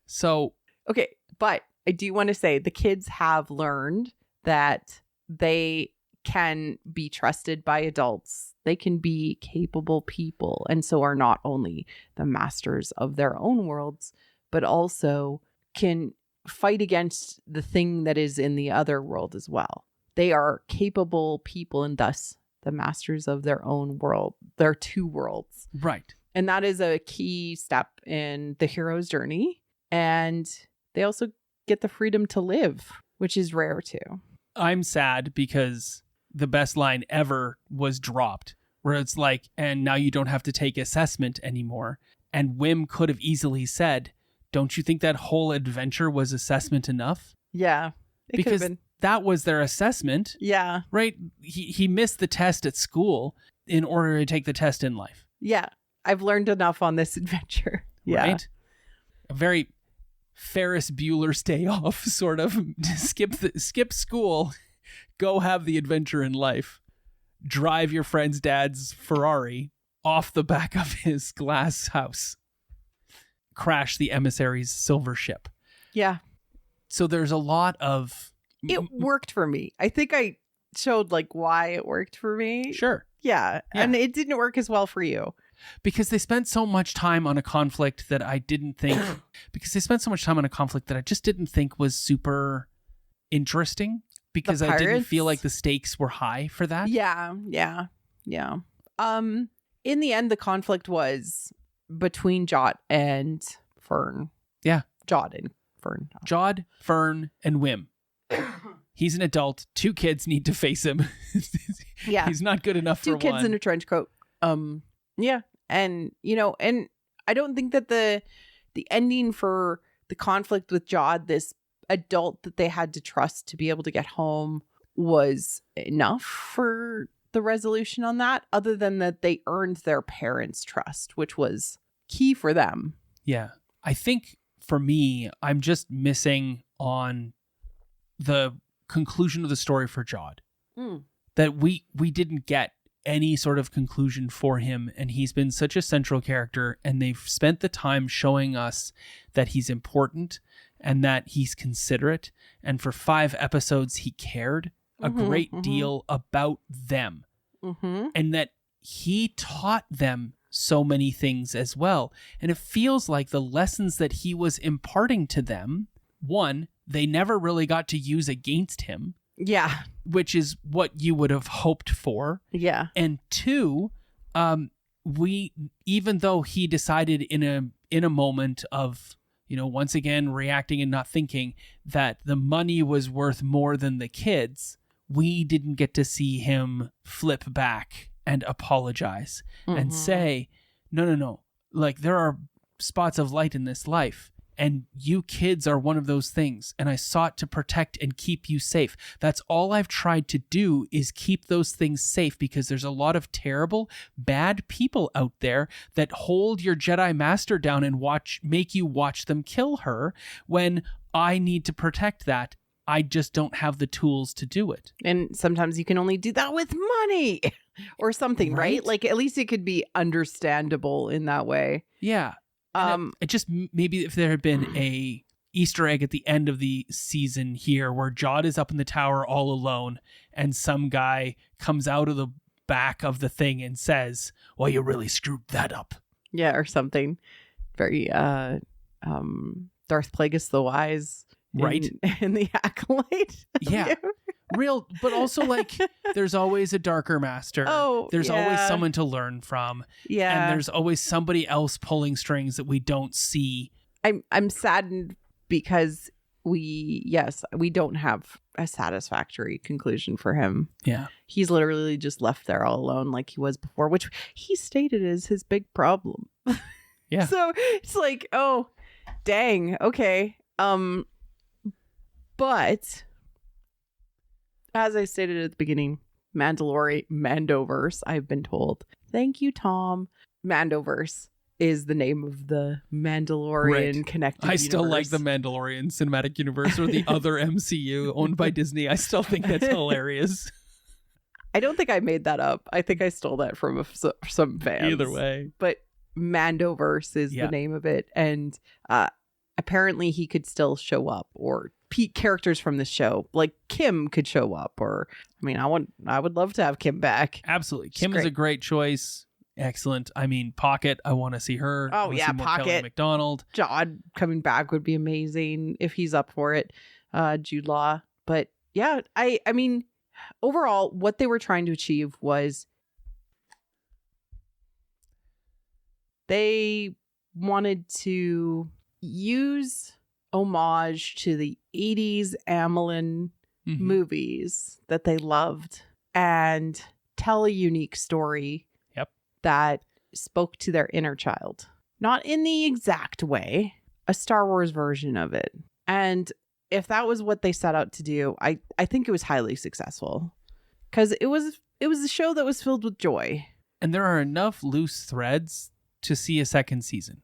So okay, but I do want to say the kids have learned that they can be trusted by adults. They can be capable people, and so are not only the masters of their own worlds, but also can fight against the thing that is in the other world as well. They are capable people and thus the masters of their own world, their two worlds. Right. And that is a key step in the hero's journey. And they also get the freedom to live which is rare too. I'm sad because the best line ever was dropped, where it's like, and now you don't have to take assessment anymore. And Wim could have easily said, don't you think that whole adventure was assessment enough? Yeah. It could have Because been. that was their assessment, Yeah. right? He missed the test at school in order to take the test in life. Yeah. I've learned enough on this adventure. Yeah. Right? A very Ferris Bueller's Day Off sort of skip school, go have the adventure in life, drive your friend's dad's Ferrari off the back of his glass house, crash the emissary's silver ship. Yeah. So there's a lot of... It worked for me. I think I showed like why it worked for me. Sure. Yeah. And it didn't work as well for you. Because they spent so much time on a conflict that I didn't think... because they spent so much time on a conflict that I just didn't think was super interesting. Because I didn't feel like the stakes were high for that. Yeah. Yeah. Yeah. In the end, the conflict was between Jot and Fern. Yeah. Jot and Fern. Jod, Fern, and Wim. He's an adult. 2 kids need to face him. Yeah. He's not good enough for 2 kids one. in a trench coat. Yeah. And, and I don't think that the ending for the conflict with Jod, this adult that they had to trust to be able to get home, was enough for the resolution on that, other than that they earned their parents' trust, which was key for them. Yeah. I think for me, I'm just missing on the conclusion of the story for Jod. That we didn't get any sort of conclusion for him, and he's been such a central character, and they've spent the time showing us that he's important and that he's considerate, and for 5 episodes he cared a great deal about them, and that he taught them so many things as well. And it feels like the lessons that he was imparting to them, one, they never really got to use against him. Yeah. Which is what you would have hoped for. Yeah. And 2, we, even though he decided in a moment of, once again reacting and not thinking that the money was worth more than the kids, we didn't get to see him flip back and apologize and say, no. Like, there are spots of light in this life, and you kids are one of those things, and I sought to protect and keep you safe. That's all I've tried to do, is keep those things safe, because there's a lot of terrible, bad people out there that hold your Jedi Master down and make you watch them kill her, when I need to protect that. I just don't have the tools to do it. And sometimes you can only do that with money or something, right? Like, at least it could be understandable in that way. Yeah. It just, maybe if there had been a Easter egg at the end of the season here where Jod is up in the tower all alone and some guy comes out of the back of the thing and says, well, you really screwed that up. Yeah, or something very Darth Plagueis the Wise. Right. In the Acolyte. Yeah. Real, but also like there's always a darker master. Oh, there's always someone to learn from. Yeah. And there's always somebody else pulling strings that we don't see. I'm saddened because we don't have a satisfactory conclusion for him. Yeah. He's literally just left there all alone like he was before, which he stated is his big problem. Yeah. So it's like, oh, dang. Okay. But as I stated at the beginning, Mandoverse, I've been told. Thank you, Tom. Mandoverse is the name of the Mandalorian connected I universe. still like the Mandalorian cinematic universe, or the other MCU owned by Disney. I still think that's hilarious. I don't think I made that up. I think I stole that from some fans. Either way. But Mandoverse is the name of it. And apparently he could still show up, or characters from the show like Kim could show up, or I would love to have Kim back. Absolutely. Kim is a great choice. Excellent. I mean, Pocket, I want to see her. Oh yeah, Pocket. Kelly MacDonald. Jod coming back would be amazing if he's up for it. Jude Law. But yeah, I mean, overall, what they were trying to achieve was they wanted to use homage to the 80s Amelin movies that they loved and tell a unique story that spoke to their inner child. Not in the exact way, a Star Wars version of it. And if that was what they set out to do, I think it was highly successful. Because it was a show that was filled with joy. And there are enough loose threads to see a second season.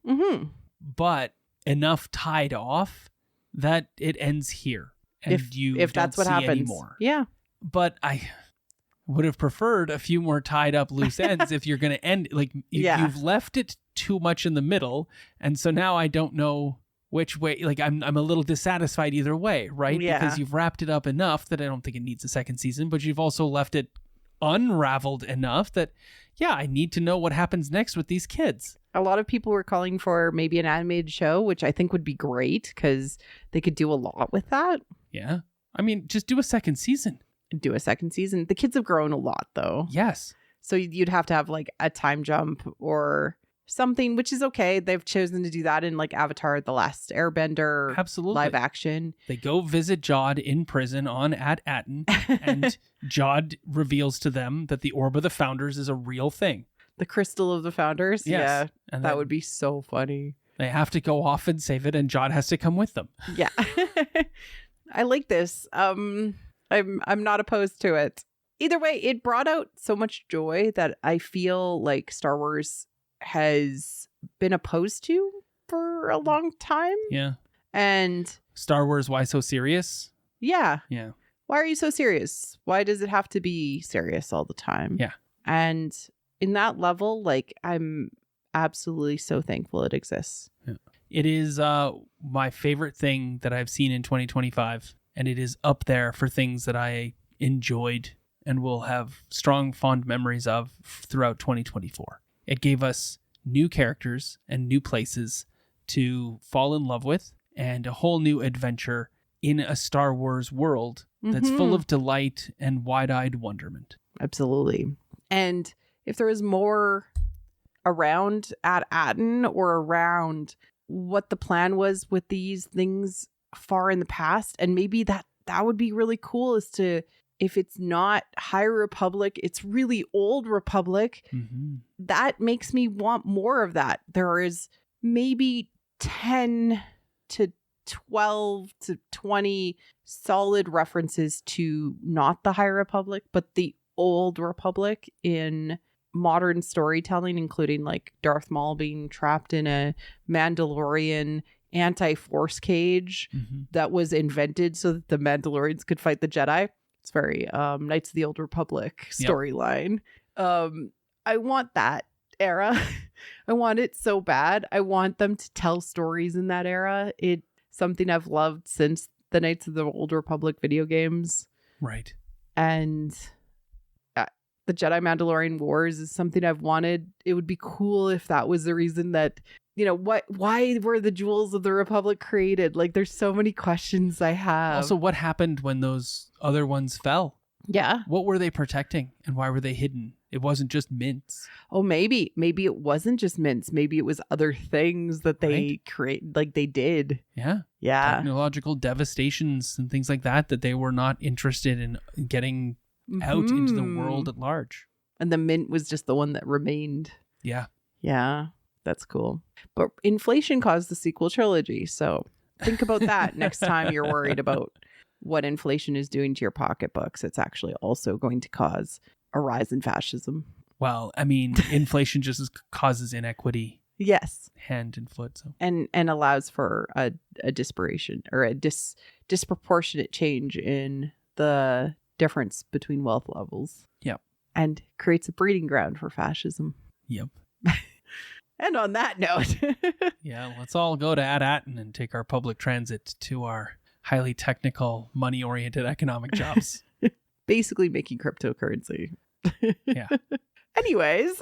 But enough tied off that it ends here. And if that's what happens anymore. Yeah. But I would have preferred a few more tied up loose ends if you're going to end, like, you've left it too much in the middle. And so now I don't know which way, like, I'm a little dissatisfied either way, right? Yeah. Because you've wrapped it up enough that I don't think it needs a second season, but you've also left it unraveled enough that, yeah, I need to know what happens next with these kids. A lot of people were calling for maybe an animated show, which I think would be great because they could do a lot with that. Yeah. I mean, just do a second season. Do a second season. The kids have grown a lot, though. Yes. So you'd have to have like a time jump or something, which is okay. They've chosen to do that in like Avatar: The Last Airbender. Absolutely. Live action. They go visit Jod in prison on Atten, and Jod reveals to them that the Orb of the Founders is a real thing. The Crystal of the Founders? Yes. Yeah. And that would be so funny. They have to go off and save it, and Jod has to come with them. Yeah. I like this. I'm not opposed to it. Either way, it brought out so much joy that I feel like Star Wars has been opposed to for a long time. Yeah. And Star Wars, why so serious? Yeah. Yeah. Why are you so serious? Why does it have to be serious all the time? Yeah. And in that level, like, I'm absolutely so thankful it exists. Yeah. It is my favorite thing that I've seen in 2025. And it is up there for things that I enjoyed and will have strong, fond memories of throughout 2024. It gave us new characters and new places to fall in love with and a whole new adventure in a Star Wars world that's full of delight and wide-eyed wonderment. Absolutely. And if there was more around at Atten or around what the plan was with these things far in the past, and maybe that would be really cool, is to, if it's not High Republic, it's really Old Republic. That makes me want more of that. There is maybe 10 to 12 to 20 solid references to not the High Republic, but the Old Republic in modern storytelling, including like Darth Maul being trapped in a Mandalorian anti-force cage that was invented so that the Mandalorians could fight the Jedi. It's very Knights of the Old Republic storyline. I want that era. I want it so bad. I want them to tell stories in that era. It's something I've loved since the Knights of the Old Republic video games. Right. And the Jedi Mandalorian Wars is something I've wanted. It would be cool if that was the reason that, you know, why were the Jewels of the Republic created? Like, there's so many questions I have. Also, what happened when those other ones fell? Yeah. What were they protecting and why were they hidden? It wasn't just mints. Oh, maybe it wasn't just mints. Maybe it was other things that they create, like they did. Yeah. Yeah. Technological devastations and things like that they were not interested in getting out into the world at large. And the mint was just the one that remained. Yeah. Yeah. That's cool. But inflation caused the sequel trilogy. So think about that next time you're worried about what inflation is doing to your pocketbooks. It's actually also going to cause a rise in fascism. Well, I mean, inflation just causes inequity. Yes. Hand and foot. So. And allows for a disparation or a disproportionate change in the difference between wealth levels. Yep. And creates a breeding ground for fascism. Yep. And on that note. Yeah, let's all go to Atten and take our public transit to our highly technical, money-oriented economic jobs. Basically making cryptocurrency. Yeah. Anyways,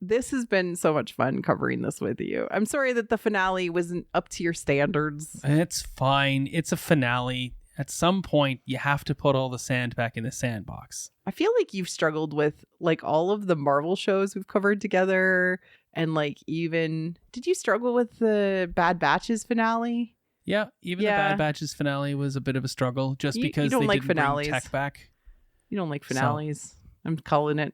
this has been so much fun covering this with you. I'm sorry that the finale wasn't up to your standards. It's fine. It's a finale. At some point, you have to put all the sand back in the sandbox. I feel like you've struggled with like all of the Marvel shows we've covered together. And like even, did you struggle with the Bad Batches finale? Yeah, even the Bad Batches finale was a bit of a struggle just because you don't they like didn't finales. bring tech back. You don't like finales. I'm calling it.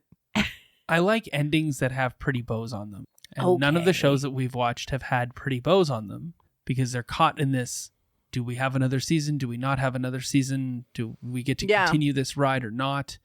I like endings that have pretty bows on them. And none of the shows that we've watched have had pretty bows on them because they're caught in this, do we have another season? Do we not have another season? Do we get to continue this ride or not?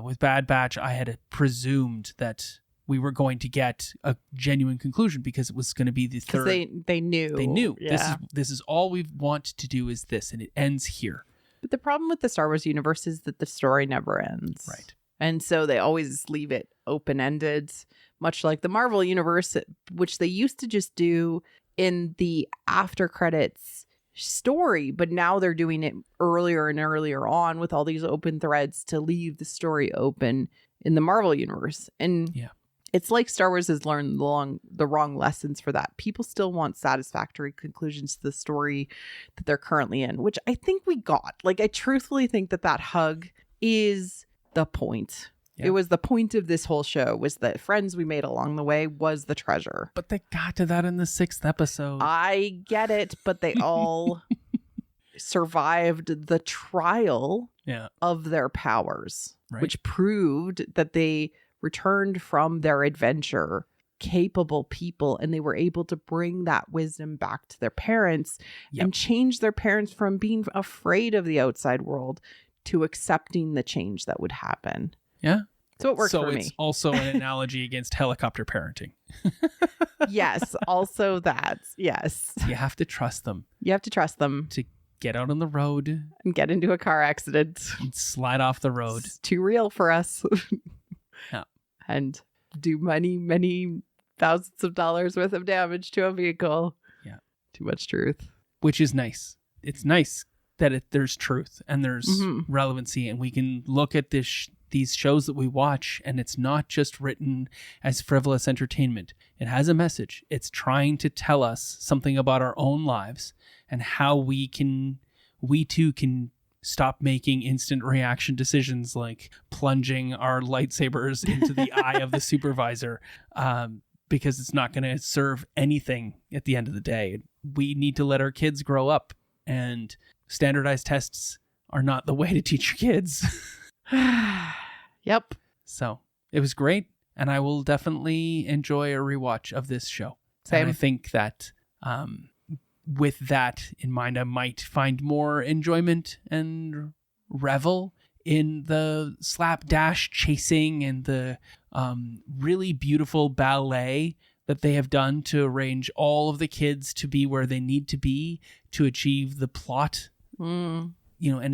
With Bad Batch, I had presumed that we were going to get a genuine conclusion because it was going to be the third. They knew. They knew. Yeah. This is all we want to do is this, and it ends here. But the problem with the Star Wars universe is that the story never ends. Right. And so they always leave it open-ended, much like the Marvel universe, which they used to just do in the after credits story, but now they're doing it earlier and earlier on with all these open threads to leave the story open in the Marvel universe. And it's like Star Wars has learned the wrong lessons for that. People still want satisfactory conclusions to the story that they're currently in, which I think we got. Like, I truthfully think that hug is the point. It was the point of this whole show, was that friends we made along the way was the treasure. But they got to that in the 6th episode. I get it, but they all survived the trial of their powers, which proved that they returned from their adventure capable people, and they were able to bring that wisdom back to their parents and change their parents from being afraid of the outside world to accepting the change that would happen. Yeah. So it worked for me. So it's also an analogy against helicopter parenting. Yes. Also that. Yes. You have to trust them. You have to trust them. To get out on the road. And get into a car accident. And slide off the road. It's too real for us. Yeah. And do many thousands of dollars worth of damage to a vehicle. Yeah. Too much truth. Which is nice. It's nice that there's truth and there's relevancy, and we can look at these shows that we watch, and it's not just written as frivolous entertainment. It has a message. It's trying to tell us something about our own lives and how we too can stop making instant reaction decisions like plunging our lightsabers into the eye of the supervisor, because it's not going to serve anything at the end of the day. We need to let our kids grow up, and standardized tests are not the way to teach your kids. Yep. So it was great, and I will definitely enjoy a rewatch of this show. Same. And I think that with that in mind, I might find more enjoyment and revel in the slapdash chasing and the really beautiful ballet that they have done to arrange all of the kids to be where they need to be to achieve the plot, and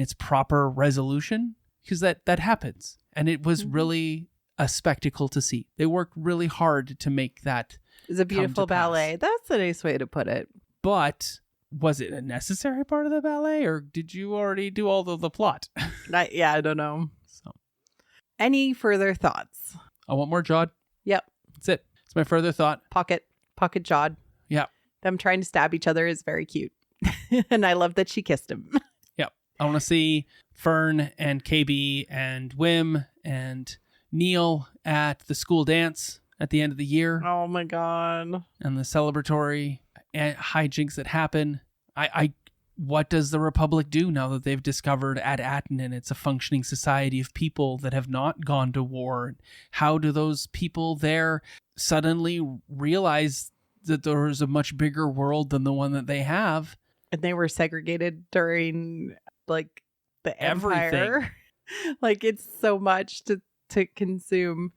its proper resolution, because that happens. And it was really a spectacle to see. They worked really hard to make that. It's a beautiful ballet. That's a nice way to put it. But was it a necessary part of the ballet, or did you already do all of the plot? I don't know. So, any further thoughts? I want more Jod. Yep. That's it. It's my further thought. Pocket Jod. Yeah. Them trying to stab each other is very cute. And I love that she kissed him. Yep. I want to see Fern and KB and Wim and Neil at the school dance at the end of the year. Oh my God. And the celebratory hijinks that happen. What does the Republic do now that they've discovered Ad Atanan? It's a functioning society of people that have not gone to war. How do those people there suddenly realize that there is a much bigger world than the one that they have? And they were segregated during like the Empire. Like, it's so much to consume.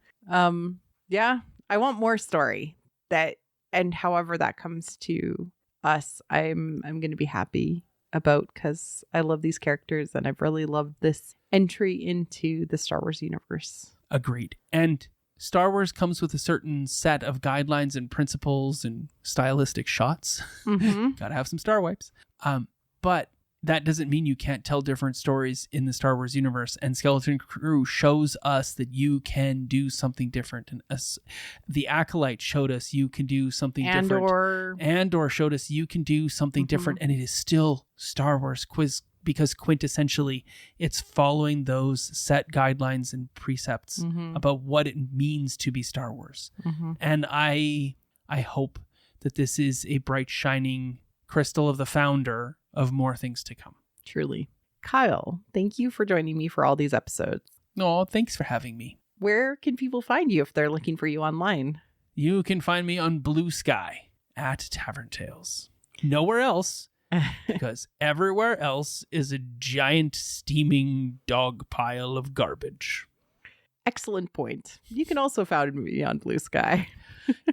Yeah, I want more story. And however that comes to us, I'm going to be happy about, because I love these characters and I've really loved this entry into the Star Wars universe. Agreed. And Star Wars comes with a certain set of guidelines and principles and stylistic shots. Gotta have some star wipes. But that doesn't mean you can't tell different stories in the Star Wars universe. And Skeleton Crew shows us that you can do something different. And the Acolyte showed us you can do something different. Andor showed us you can do something different. And it is still Star Wars. because quintessentially it's following those set guidelines and precepts about what it means to be Star Wars. And I hope that this is a bright, shining crystal of the founder of more things to come. Truly. Kyle, thank you for joining me for all these episodes. Oh, thanks for having me. Where can people find you if they're looking for you online? You can find me on Blue Sky at Tavern Tales. Nowhere else, because everywhere else is a giant steaming dog pile of garbage. Excellent point. You can also find me on Blue Sky.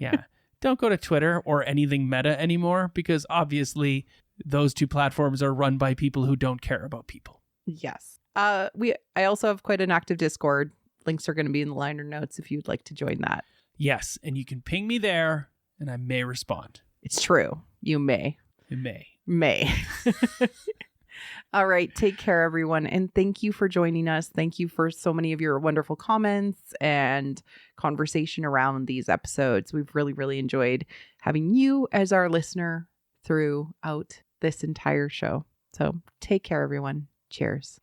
Yeah. Don't go to Twitter or anything Meta anymore, because obviously those two platforms are run by people who don't care about people. Yes. I also have quite an active Discord. Links are going to be in the liner notes if you'd like to join that. Yes, and you can ping me there, and I may respond. It's true. You may. It may. May. All right. Take care, everyone. And thank you for joining us. Thank you for so many of your wonderful comments and conversation around these episodes. We've really, really enjoyed having you as our listener throughout this entire show. So take care, everyone. Cheers.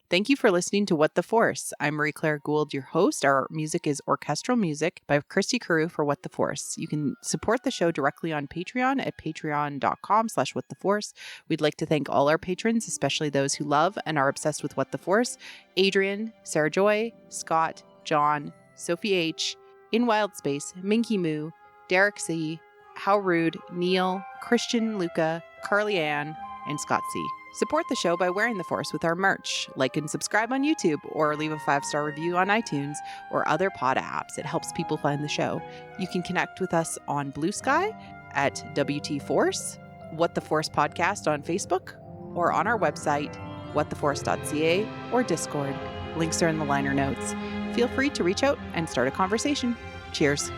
Thank you for listening to What the Force. I'm Marie-Claire Gould, your host. Our music is orchestral music by Christy Carew for What the Force. You can support the show directly on Patreon at patreon.com/whattheforce. We'd like to thank all our patrons, especially those who love and are obsessed with What the Force: Adrian, Sarah Joy, Scott, John, Sophie H., In Wild Space, Minky Moo, Derek C., How Rude, Neil, Christian, Luca, Carly Ann, and Scott C. Support the show by wearing the Force with our merch. Like and subscribe on YouTube, or leave a 5-star review on iTunes or other pod apps. It helps people find the show. You can connect with us on Blue Sky at WT Force, What the Force Podcast on Facebook, or on our website, whattheforce.ca, or Discord. Links are in the liner notes. Feel free to reach out and start a conversation. Cheers.